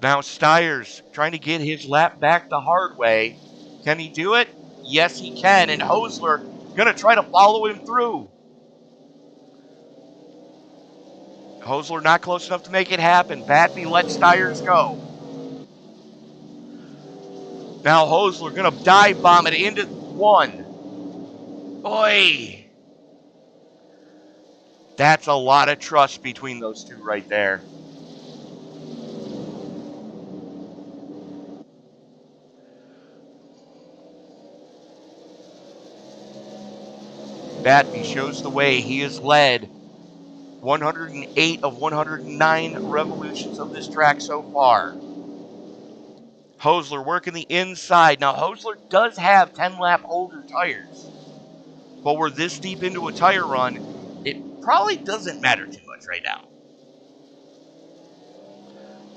Now Stiers trying to get his lap back the hard way. Can he do it? Yes, he can. And Hosler going to try to follow him through. Hosler not close enough to make it happen. Batby lets Stiers go. Now Hosler going to dive bomb it into 1. Oy! That's a lot of trust between those two right there. Batby shows the way. He has led 108 of 109 revolutions of this track so far. Hosler working the inside. Now, Hosler does have 10-lap older tires. But we're this deep into a tire run, it probably doesn't matter too much right now.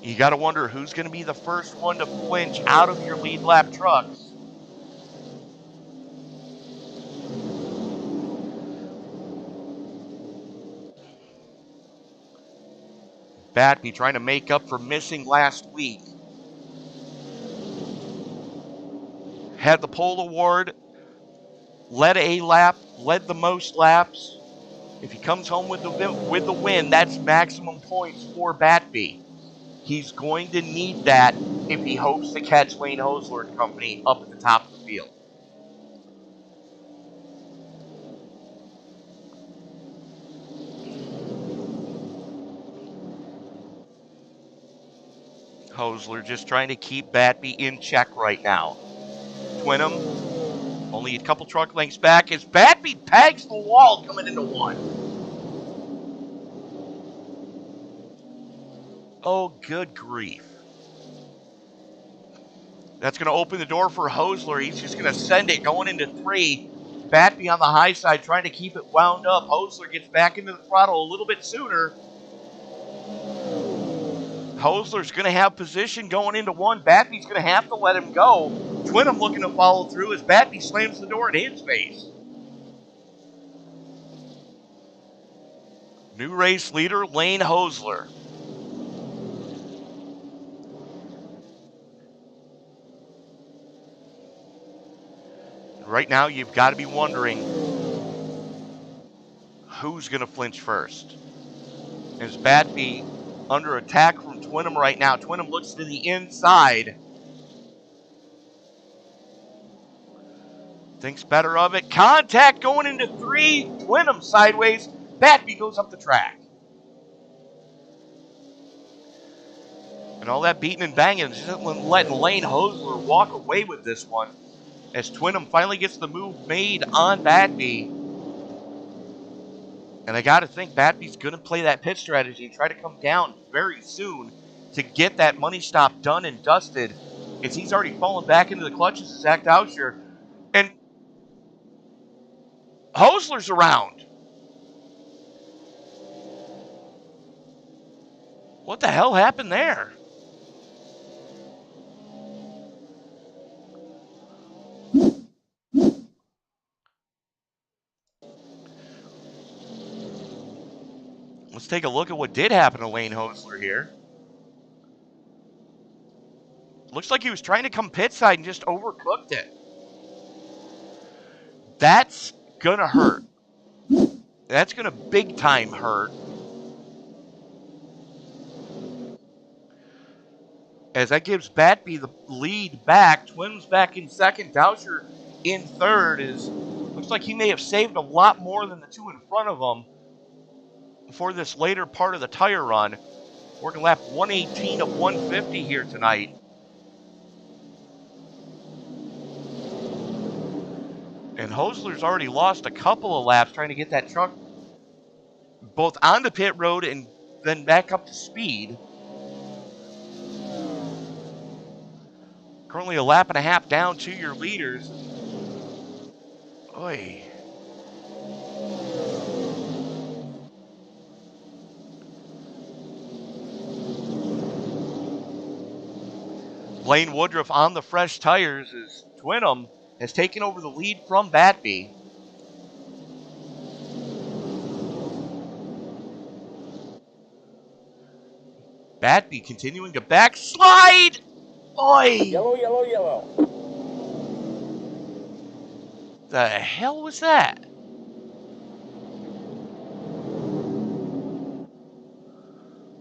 You got to wonder who's going to be the first one to flinch out of your lead lap trucks. Batby trying to make up for missing last week. Had the pole award, led the most laps. If he comes home with the win, that's maximum points for Batby. He's going to need that if he hopes to catch Wayne Hosler and company up at the top of the field. Hosler just trying to keep Batby in check right now. Twinham, only a couple truck lengths back as Batby pegs the wall coming into 1. Oh, good grief. That's going to open the door for Hosler. He's just going to send it going into 3. Batby on the high side trying to keep it wound up. Hosler gets back into the throttle a little bit sooner. Hosler's going to have position going into 1. Batby's going to have to let him go. Twinham looking to follow through as Batby slams the door in his face. New race leader, Lane Hosler. Right now, you've got to be wondering who's going to flinch first. Is Batby under attack from Twinham right now? Twinham looks to the inside. Thinks better of it. Contact going into 3. Twinham sideways. Batby goes up the track. And all that beating and banging is just letting Lane Hosler walk away with this one. As Twinham finally gets the move made on Batby. And I got to think Batby's going to play that pit strategy and try to come down very soon to get that money stop done and dusted, as he's already fallen back into the clutches of Zach Dauscher. And Hosler's around. What the hell happened there? Let's take a look at what did happen to Lane Hosler here. Looks like he was trying to come pit side and just overcooked it. That's gonna hurt. That's gonna big time hurt. As that gives Batby the lead back. Twins back in second. Dauscher in third. Looks like he may have saved a lot more than the two in front of him for this later part of the tire run. Working lap 118 of 150 here tonight. And Hosler's already lost a couple of laps trying to get that truck both on the pit road and then back up to speed. Currently a lap and a half down to your leaders. Oy. Blaine Woodruff on the fresh tires as Twinham has taken over the lead from Batby. Batby continuing to backslide. Oi! Yellow, yellow, yellow. The hell was that?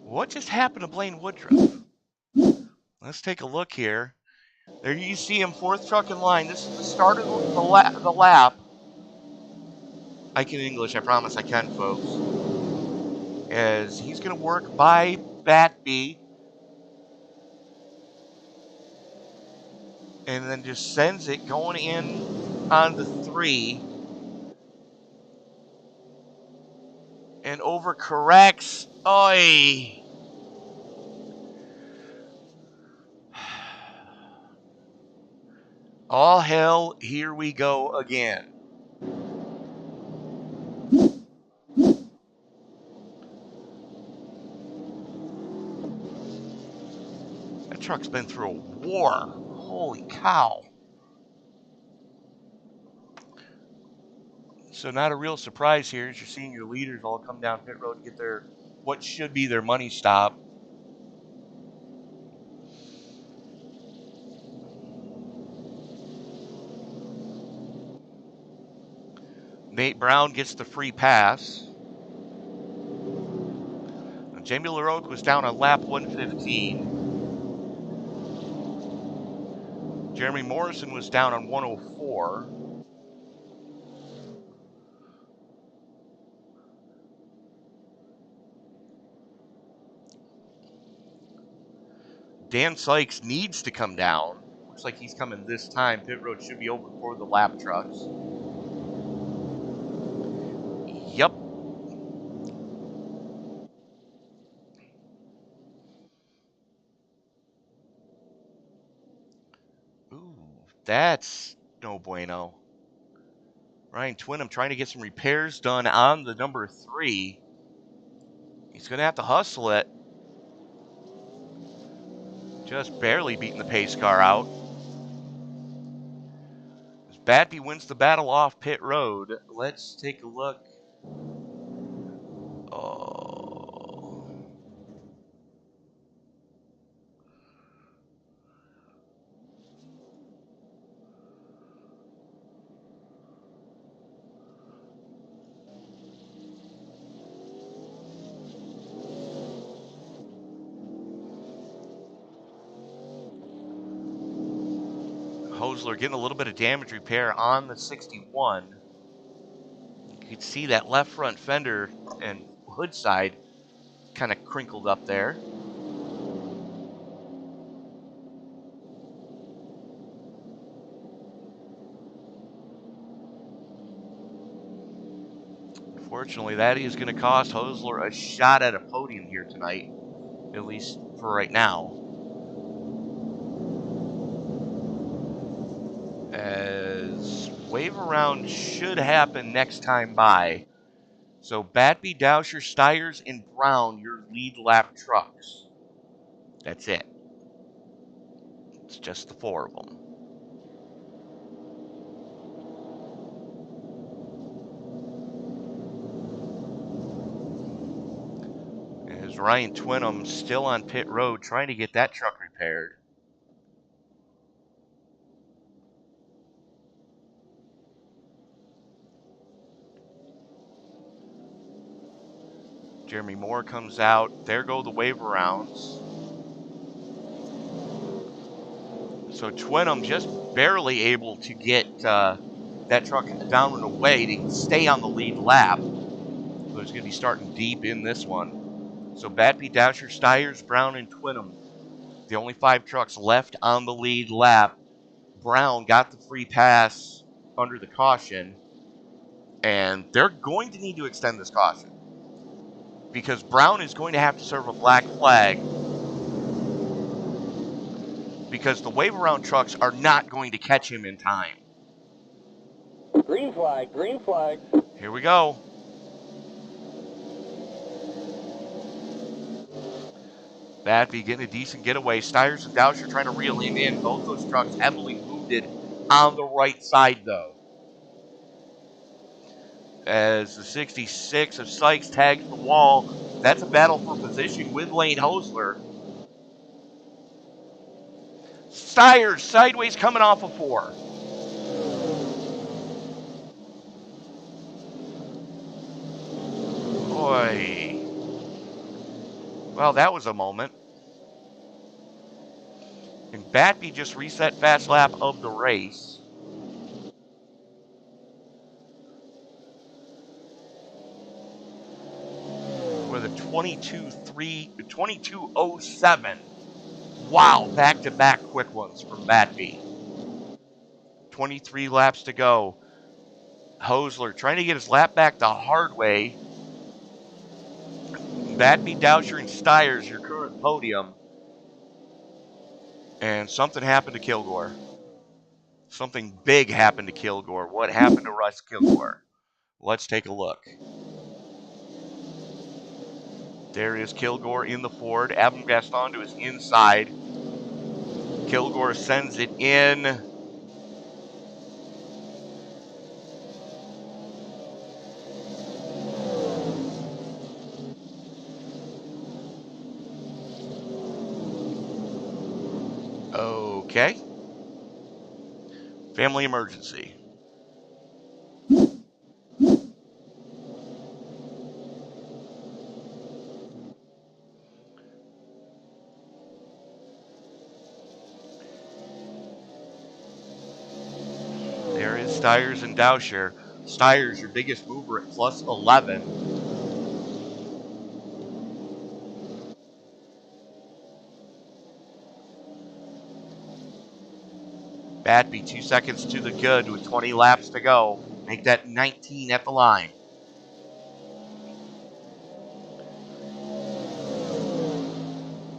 What just happened to Blaine Woodruff? Let's take a look here. There you see him, fourth truck in line. This is the start of the lap. I can English, I promise I can, folks. As he's going to work by Batby. And then just sends it going in on the 3. And overcorrects. Oi! All hell, here we go again. That truck's been through a war. Holy cow. So not a real surprise here as you're seeing your leaders all come down pit road to get their, what should be their money stop. Nate Brown gets the free pass. Now, Jamie LaRoque was down on lap 115. Jeremy Morrison was down on 104. Dan Sykes needs to come down. Looks like he's coming this time. Pit road should be open for the lap trucks. Yep. Ooh, that's no bueno. Ryan Twinham trying to get some repairs done on the number 3. He's going to have to hustle it. Just barely beating the pace car out. As Batby wins the battle off pit road. Let's take a look. Oh. Hosler getting a little bit of damage repair on the 61. You can see that left front fender and hood side kind of crinkled up there. Unfortunately, that is going to cost Hosler a shot at a podium here tonight, at least for right now. As wave around should happen next time by. So Batby, Dowsher, Stiers, and Brown, your lead lap trucks. That's it. It's just the 4 of them. As Ryan Twinham still on pit road trying to get that truck repaired. Jeremy Moore comes out. There go the wave arounds. So Twinham just barely able to get that truck down and away to stay on the lead lap. So he's going to be starting deep in this one. So Batby, Dowsher, Stiers, Brown, and Twinham, the only 5 trucks left on the lead lap. Brown got the free pass under the caution, and they're going to need to extend this caution because Brown is going to have to serve a black flag because the wave around trucks are not going to catch him in time. Green flag, green flag. Here we go. Batby getting a decent getaway. Stiers and Dowsher trying to reel him in. Both those trucks heavily wounded on the right side, though. As the 66 of Sykes tags the wall, that's a battle for position with Lane Hosler. Stiers sideways coming off of 4. Boy. Well, that was a moment. And Batby just reset fast lap of the race. With a 22:07. Wow, back-to-back quick ones from Batby. 23 laps to go. Hosler trying to get his lap back the hard way. Batby, Dowsher, and Stiers, your current podium. And something happened to Kilgore. Something big happened to Kilgore. What happened to Russ Kilgore? Let's take a look. There is Kilgore in the Ford. Adam Gaston to his inside. Kilgore sends it in. Okay. Family emergency. There is Stiers and Dowsher. Stiers, your biggest mover at plus 11. Batby 2 seconds to the good with 20 laps to go. Make that 19 at the line.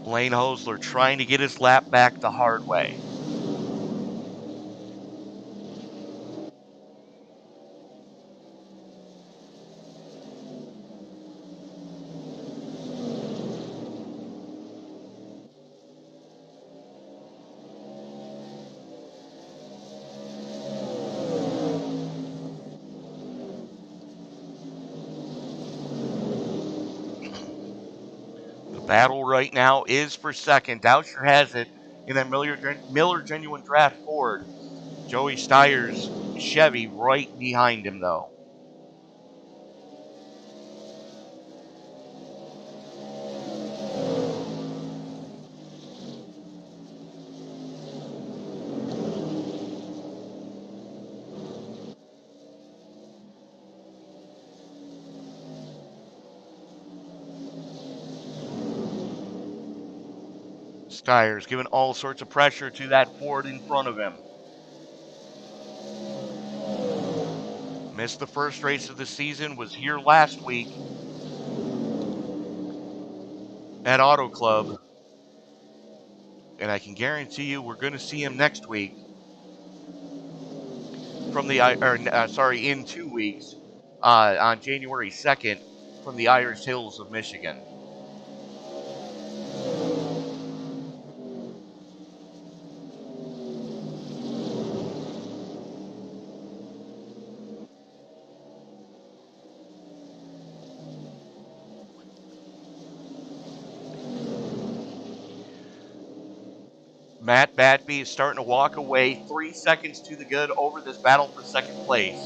Lane Hosler trying to get his lap back the hard way. Battle right now is for second. Dowsher has it in that Miller Genuine Draft Ford. Joey Stiers Chevy right behind him, though. Steyer's giving all sorts of pressure to that Ford in front of him. Missed the first race of the season, was here last week at Auto Club. And I can guarantee you we're going to see him next week from the, in 2 weeks, on January 2nd from the Irish Hills of Michigan. Matt Batby is starting to walk away. 3 seconds to the good over this battle for second place.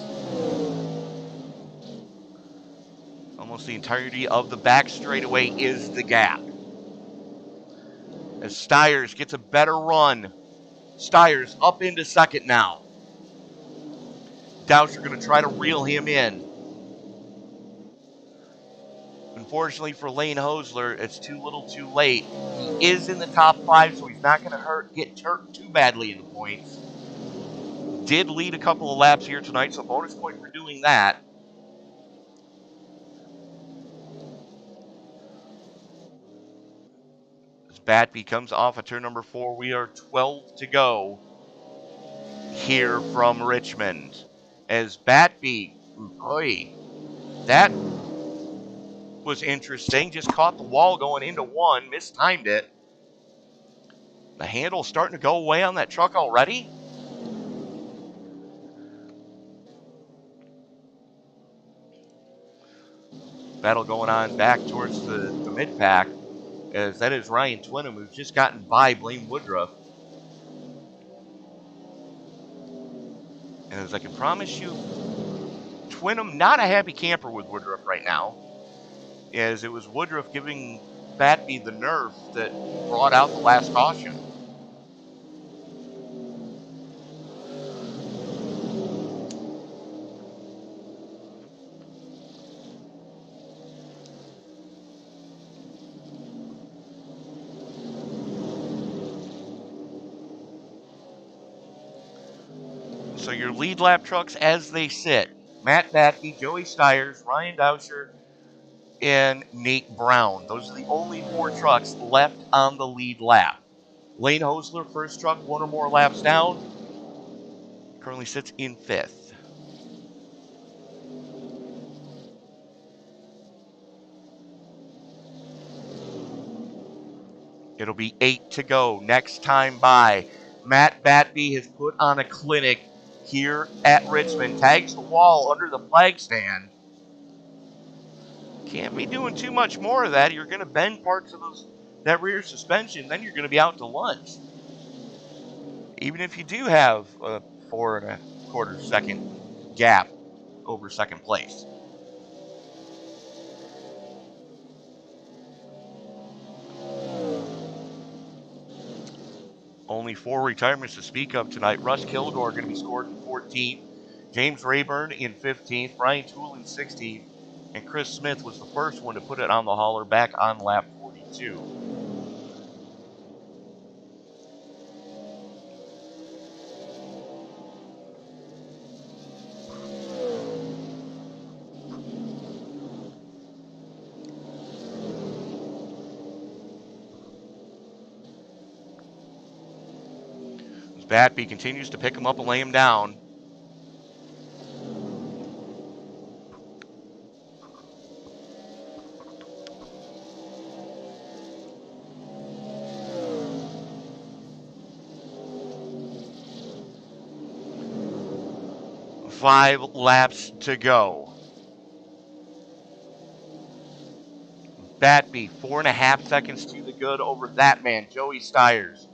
Almost the entirety of the back straightaway is the gap. As Steyer's gets a better run. Steyer's up into second now. Douscher going to try to reel him in. Unfortunately for Lane Hosler, it's too little too late. He is in the top 5, so he's not going to get hurt too badly in the points. Did lead a couple of laps here tonight, so bonus point for doing that. As Batby comes off of turn number 4, we are 12 to go here from Richmond. As Batby, boy, that was interesting. Just caught the wall going into 1, mistimed it. The handle's starting to go away on that truck already. Battle going on back towards the mid-pack, as that is Ryan Twinham, who's just gotten by Blaine Woodruff. And as I can promise you, Twinham not a happy camper with Woodruff right now, as it was Woodruff giving Batby the nerf that brought out the last caution. So your lead lap trucks as they sit: Matt Batby, Joey Steyers, Ryan Douscher, and Nate Brown. Those are the only 4 trucks left on the lead lap. Lane Hosler, first truck, 1 or more laps down, currently sits in 5th. It'll be 8 to go next time by. Matt Batby has put on a clinic here at Richmond. Tags the wall under the flag stand. Can't be doing too much more of that. You're going to bend parts of that rear suspension, then you're going to be out to lunch. Even if you do have a 4 1/4 second gap over second place. Only 4 retirements to speak of tonight. Russ Kilgore going to be scored in 14th. James Rayburn in 15th. Brian Toole in 16th. And Chris Smith was the first one to put it on the hauler back on lap 42. Batby continues to pick him up and lay him down. Five laps to go. Batby, 4.5 seconds to the good over that man, Joey Steyers.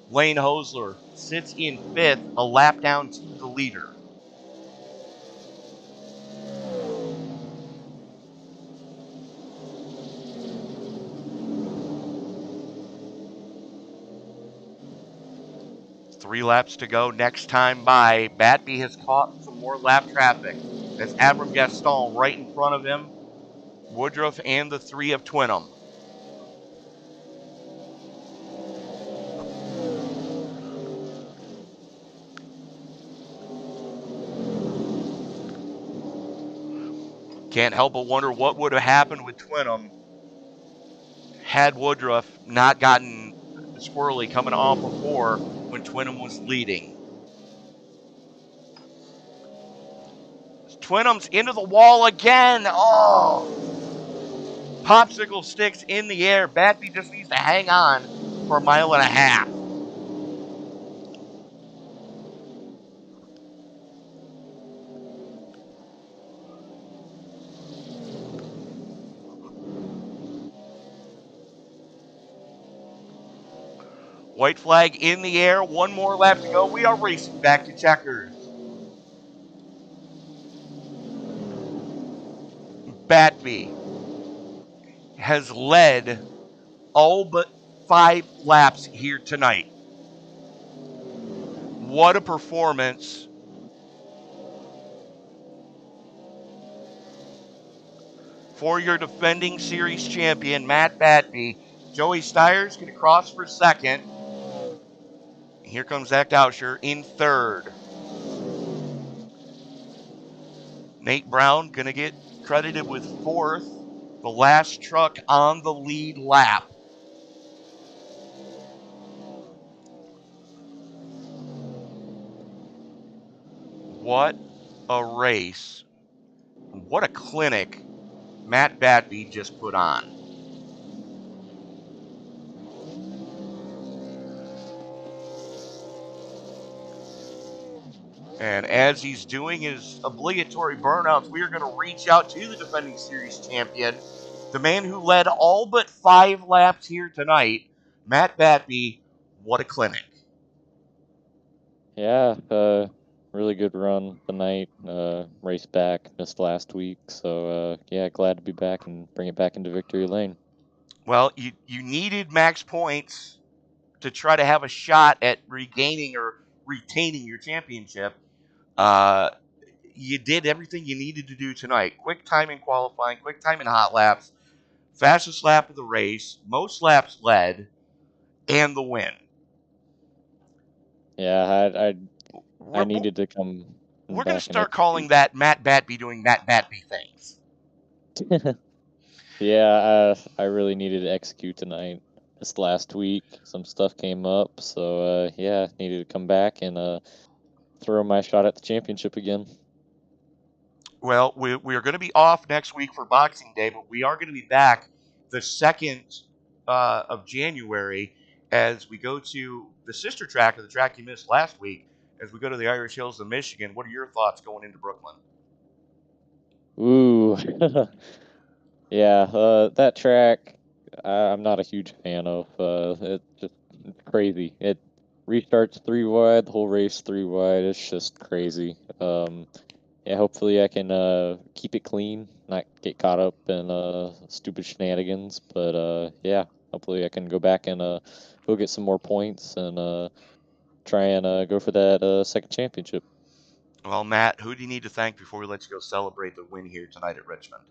Lane Hosler sits in 5th, a lap down to the leader. Three laps to go next time by. Batby has caught some more lap traffic. That's Avram Gaston right in front of him. Woodruff and the 3 of Twinham. Can't help but wonder what would have happened with Twinham had Woodruff not gotten squirrely coming off before when Twinham was leading. Twinham's into the wall again. Oh! Popsicle sticks in the air. Batby just needs to hang on for a mile and a half. White flag in the air. One more lap to go. We are racing back to checkers. Batby has led all but 5 laps here tonight. What a performance. For your defending series champion, Matt Batby. Joey Steyer's going to cross for second. Here comes Zach Dauscher in third. Nate Brown going to get credited with fourth. The last truck on the lead lap. What a race. What a clinic Matt Batby just put on. And as he's doing his obligatory burnouts, we are going to reach out to the defending series champion, the man who led all but 5 laps here tonight, Matt Batby. What a clinic. Yeah, really good run tonight. Race back, missed last week. So, yeah, glad to be back and bring it back into victory lane. Well, you needed max points to try to have a shot at regaining or retaining your championship. You did everything you needed to do tonight. Quick time in qualifying, quick time in hot laps, fastest lap of the race, most laps led, and the win. Yeah, I needed to come. We're going to start calling that Matt Batby doing Matt Batby things. Yeah, I really needed to execute tonight. This last week, some stuff came up, so yeah, needed to come back and throw my shot at the championship again. Well, we are going to be off next week for Boxing Day, but we are going to be back the 2nd of January as we go to the sister track of the track you missed last week, as we go to the Irish Hills of Michigan. What are your thoughts going into Brooklyn? Ooh. Yeah, that track, I'm not a huge fan of. It's just crazy. It restarts 3 wide, the whole race 3 wide. It's just crazy. Yeah, hopefully I can keep it clean, not get caught up in stupid shenanigans. But yeah, hopefully I can go back and go get some more points and try and go for that second championship. Well, Matt, who do you need to thank before we let you go celebrate the win here tonight at Richmond?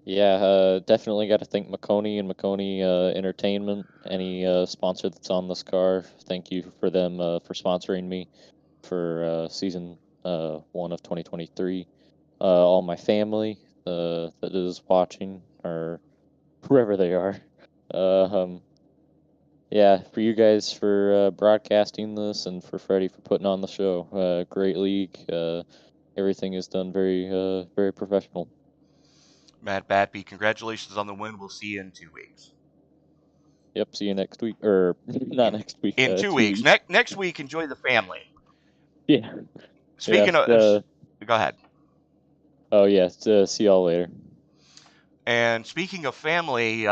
Yeah, definitely got to thank Maconey and Maconey Entertainment, any sponsor that's on this car. Thank you for them for sponsoring me for season 1 of 2023. All my family that is watching, or whoever they are. Yeah, for you guys for broadcasting this, and for Freddie for putting on the show. Great league. Everything is done very professional. Matt Batby, congratulations on the win. We'll see you in 2 weeks. Yep, see you next week. Or, not next week. In 2 weeks. Next week, enjoy the family. Yeah. Speaking of... go ahead. Oh, yeah. See y'all later. And speaking of family,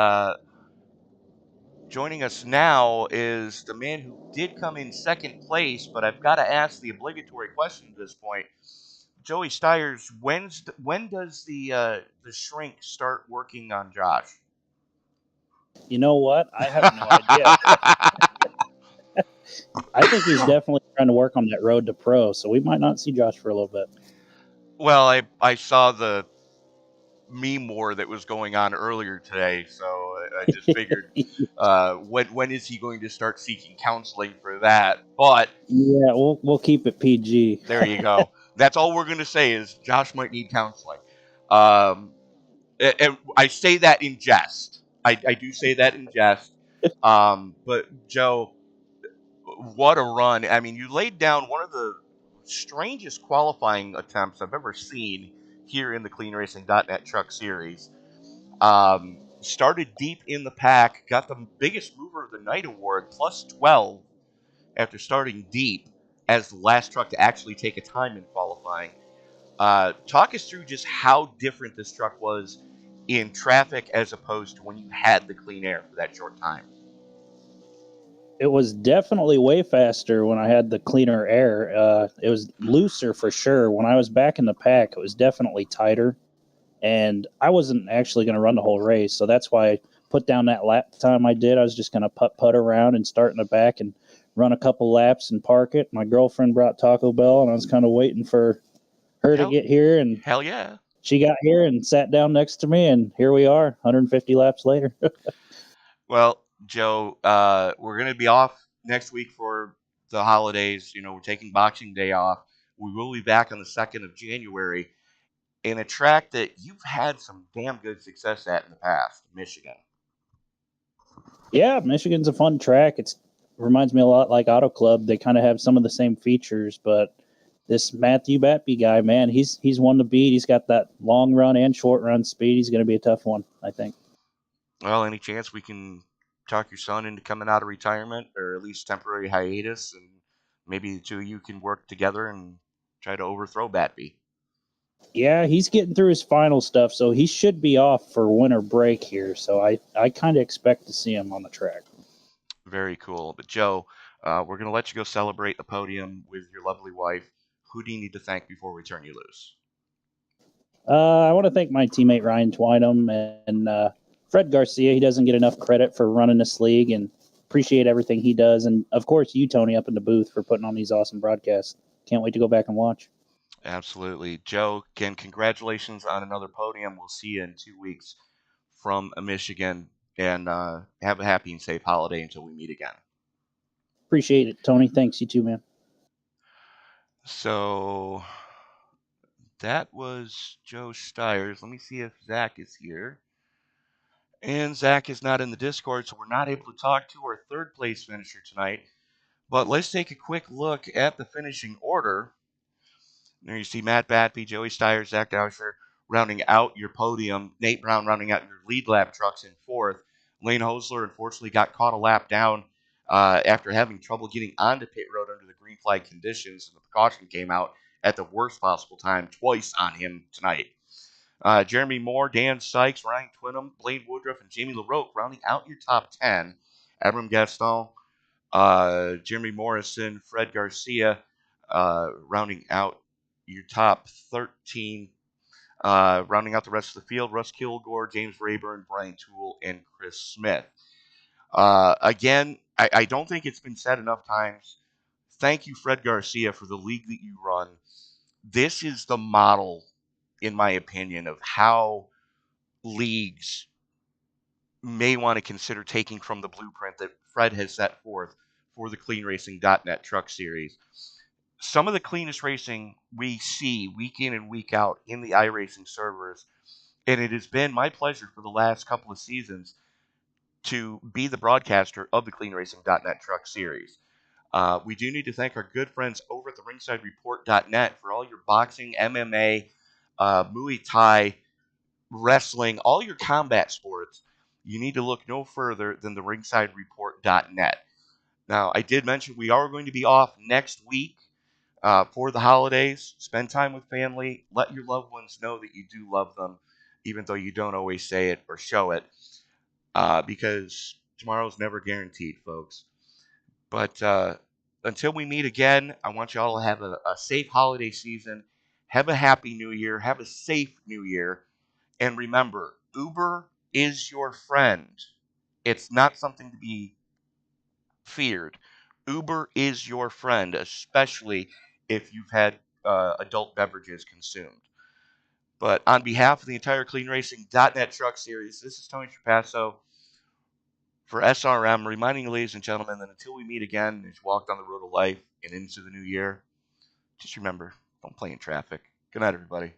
joining us now is the man who did come in second place, but I've got to ask the obligatory question at this point. Joey Steyers, when does the shrink start working on Josh? You know what? I have no idea. I think he's definitely trying to work on that road to pro, so we might not see Josh for a little bit. Well, I saw the meme war that was going on earlier today, so I just figured when is he going to start seeking counseling for that? But yeah, we'll keep it PG. There you go. That's all we're going to say is Josh might need counseling. Um, and I say that in jest. I do say that in jest. But Joe, what a run! I mean, you laid down one of the strangest qualifying attempts I've ever seen here in the CleanRacing.net Truck Series. Started deep in the pack, got the biggest mover of the night award, plus 12, after starting deep as the last truck to actually take a time in qualifying. Talk us through just how different this truck was in traffic as opposed to when you had the clean air for that short time. It was definitely way faster when I had the cleaner air. It was looser for sure. When I was back in the pack, it was definitely tighter. And I wasn't actually going to run the whole race. So that's why I put down that lap time I did. I was just going to putt around and start in the back and run a couple laps and park it. My girlfriend brought Taco Bell, and I was kind of waiting for her to get here. And Hell yeah. she got here and sat down next to me, and here we are, 150 laps later. Well, Joe, we're going to be off next week for the holidays. You know, we're taking Boxing Day off. We will be back on the 2nd of January in a track that you've had some damn good success at in the past, Michigan. Yeah, Michigan's a fun track. It reminds me a lot like Auto Club. They kind of have some of the same features, but this Matthew Batby guy, man, he's one to beat. He's got that long run and short run speed. He's going to be a tough one, I think. Well, any chance we can talk your son into coming out of retirement or at least temporary hiatus, and maybe the two of you can work together and try to overthrow Batby? Yeah, he's getting through his final stuff, so he should be off for winter break here. So I kind of expect to see him on the track. Very cool. But Joe, we're going to let you go celebrate the podium with your lovely wife. Who do you need to thank before we turn you loose? I want to thank my teammate Ryan Twynham and Fred Garcia. He doesn't get enough credit for running this league, and appreciate everything he does. And of course, you, Tony, up in the booth for putting on these awesome broadcasts. Can't wait to go back and watch. Absolutely. Joe, again, congratulations on another podium. We'll see you in 2 weeks from Michigan, and have a happy and safe holiday until we meet again. Appreciate it, Tony. Thanks, you too, man. So that was Joe Stiers. Let me see if Zach is here. And Zach is not in the Discord, so we're not able to talk to our third place finisher tonight. But let's take a quick look at the finishing order. There you see Matt Batby, Joey Stiers, Zach Dowsher rounding out your podium. Nate Brown rounding out your lead lap trucks in fourth. Lane Hosler unfortunately got caught a lap down after having trouble getting onto pit road under the green flag conditions. And the precaution came out at the worst possible time twice on him tonight. Jeremy Moore, Dan Sykes, Ryan Twinham, Blaine Woodruff, and Jamie LaRoque rounding out your top 10. Abram Gaston, Jeremy Morrison, Fred Garcia rounding out your top 13. Rounding out the rest of the field, Russ Kilgore, James Rayburn, Brian Toole, and Chris Smith. Again, I don't think it's been said enough times. Thank you, Fred Garcia, for the league that you run. This is the model, in my opinion, of how leagues may want to consider taking from the blueprint that Fred has set forth for the CleanRacing.net Truck Series. Some of the cleanest racing we see week in and week out in the iRacing servers, and it has been my pleasure for the last couple of seasons to be the broadcaster of the CleanRacing.net Truck Series. We do need to thank our good friends over at the RingsideReport.net for all your boxing, MMA, Muay Thai, wrestling, all your combat sports. You need to look no further than the RingsideReport.net. Now, I did mention we are going to be off next week for the holidays. Spend time with family. Let your loved ones know that you do love them, even though you don't always say it or show it, because tomorrow's never guaranteed, folks. But until we meet again, I want you all to have a safe holiday season. Have a happy new year. Have a safe new year. And remember, Uber is your friend. It's not something to be feared. Uber is your friend, especially if you've had adult beverages consumed. But on behalf of the entire CleanRacing.net Truck Series, this is Tony Trapasso for SRM, reminding you, ladies and gentlemen, that until we meet again as you walk down the road of life and into the new year, just remember, don't play in traffic. Good night, everybody.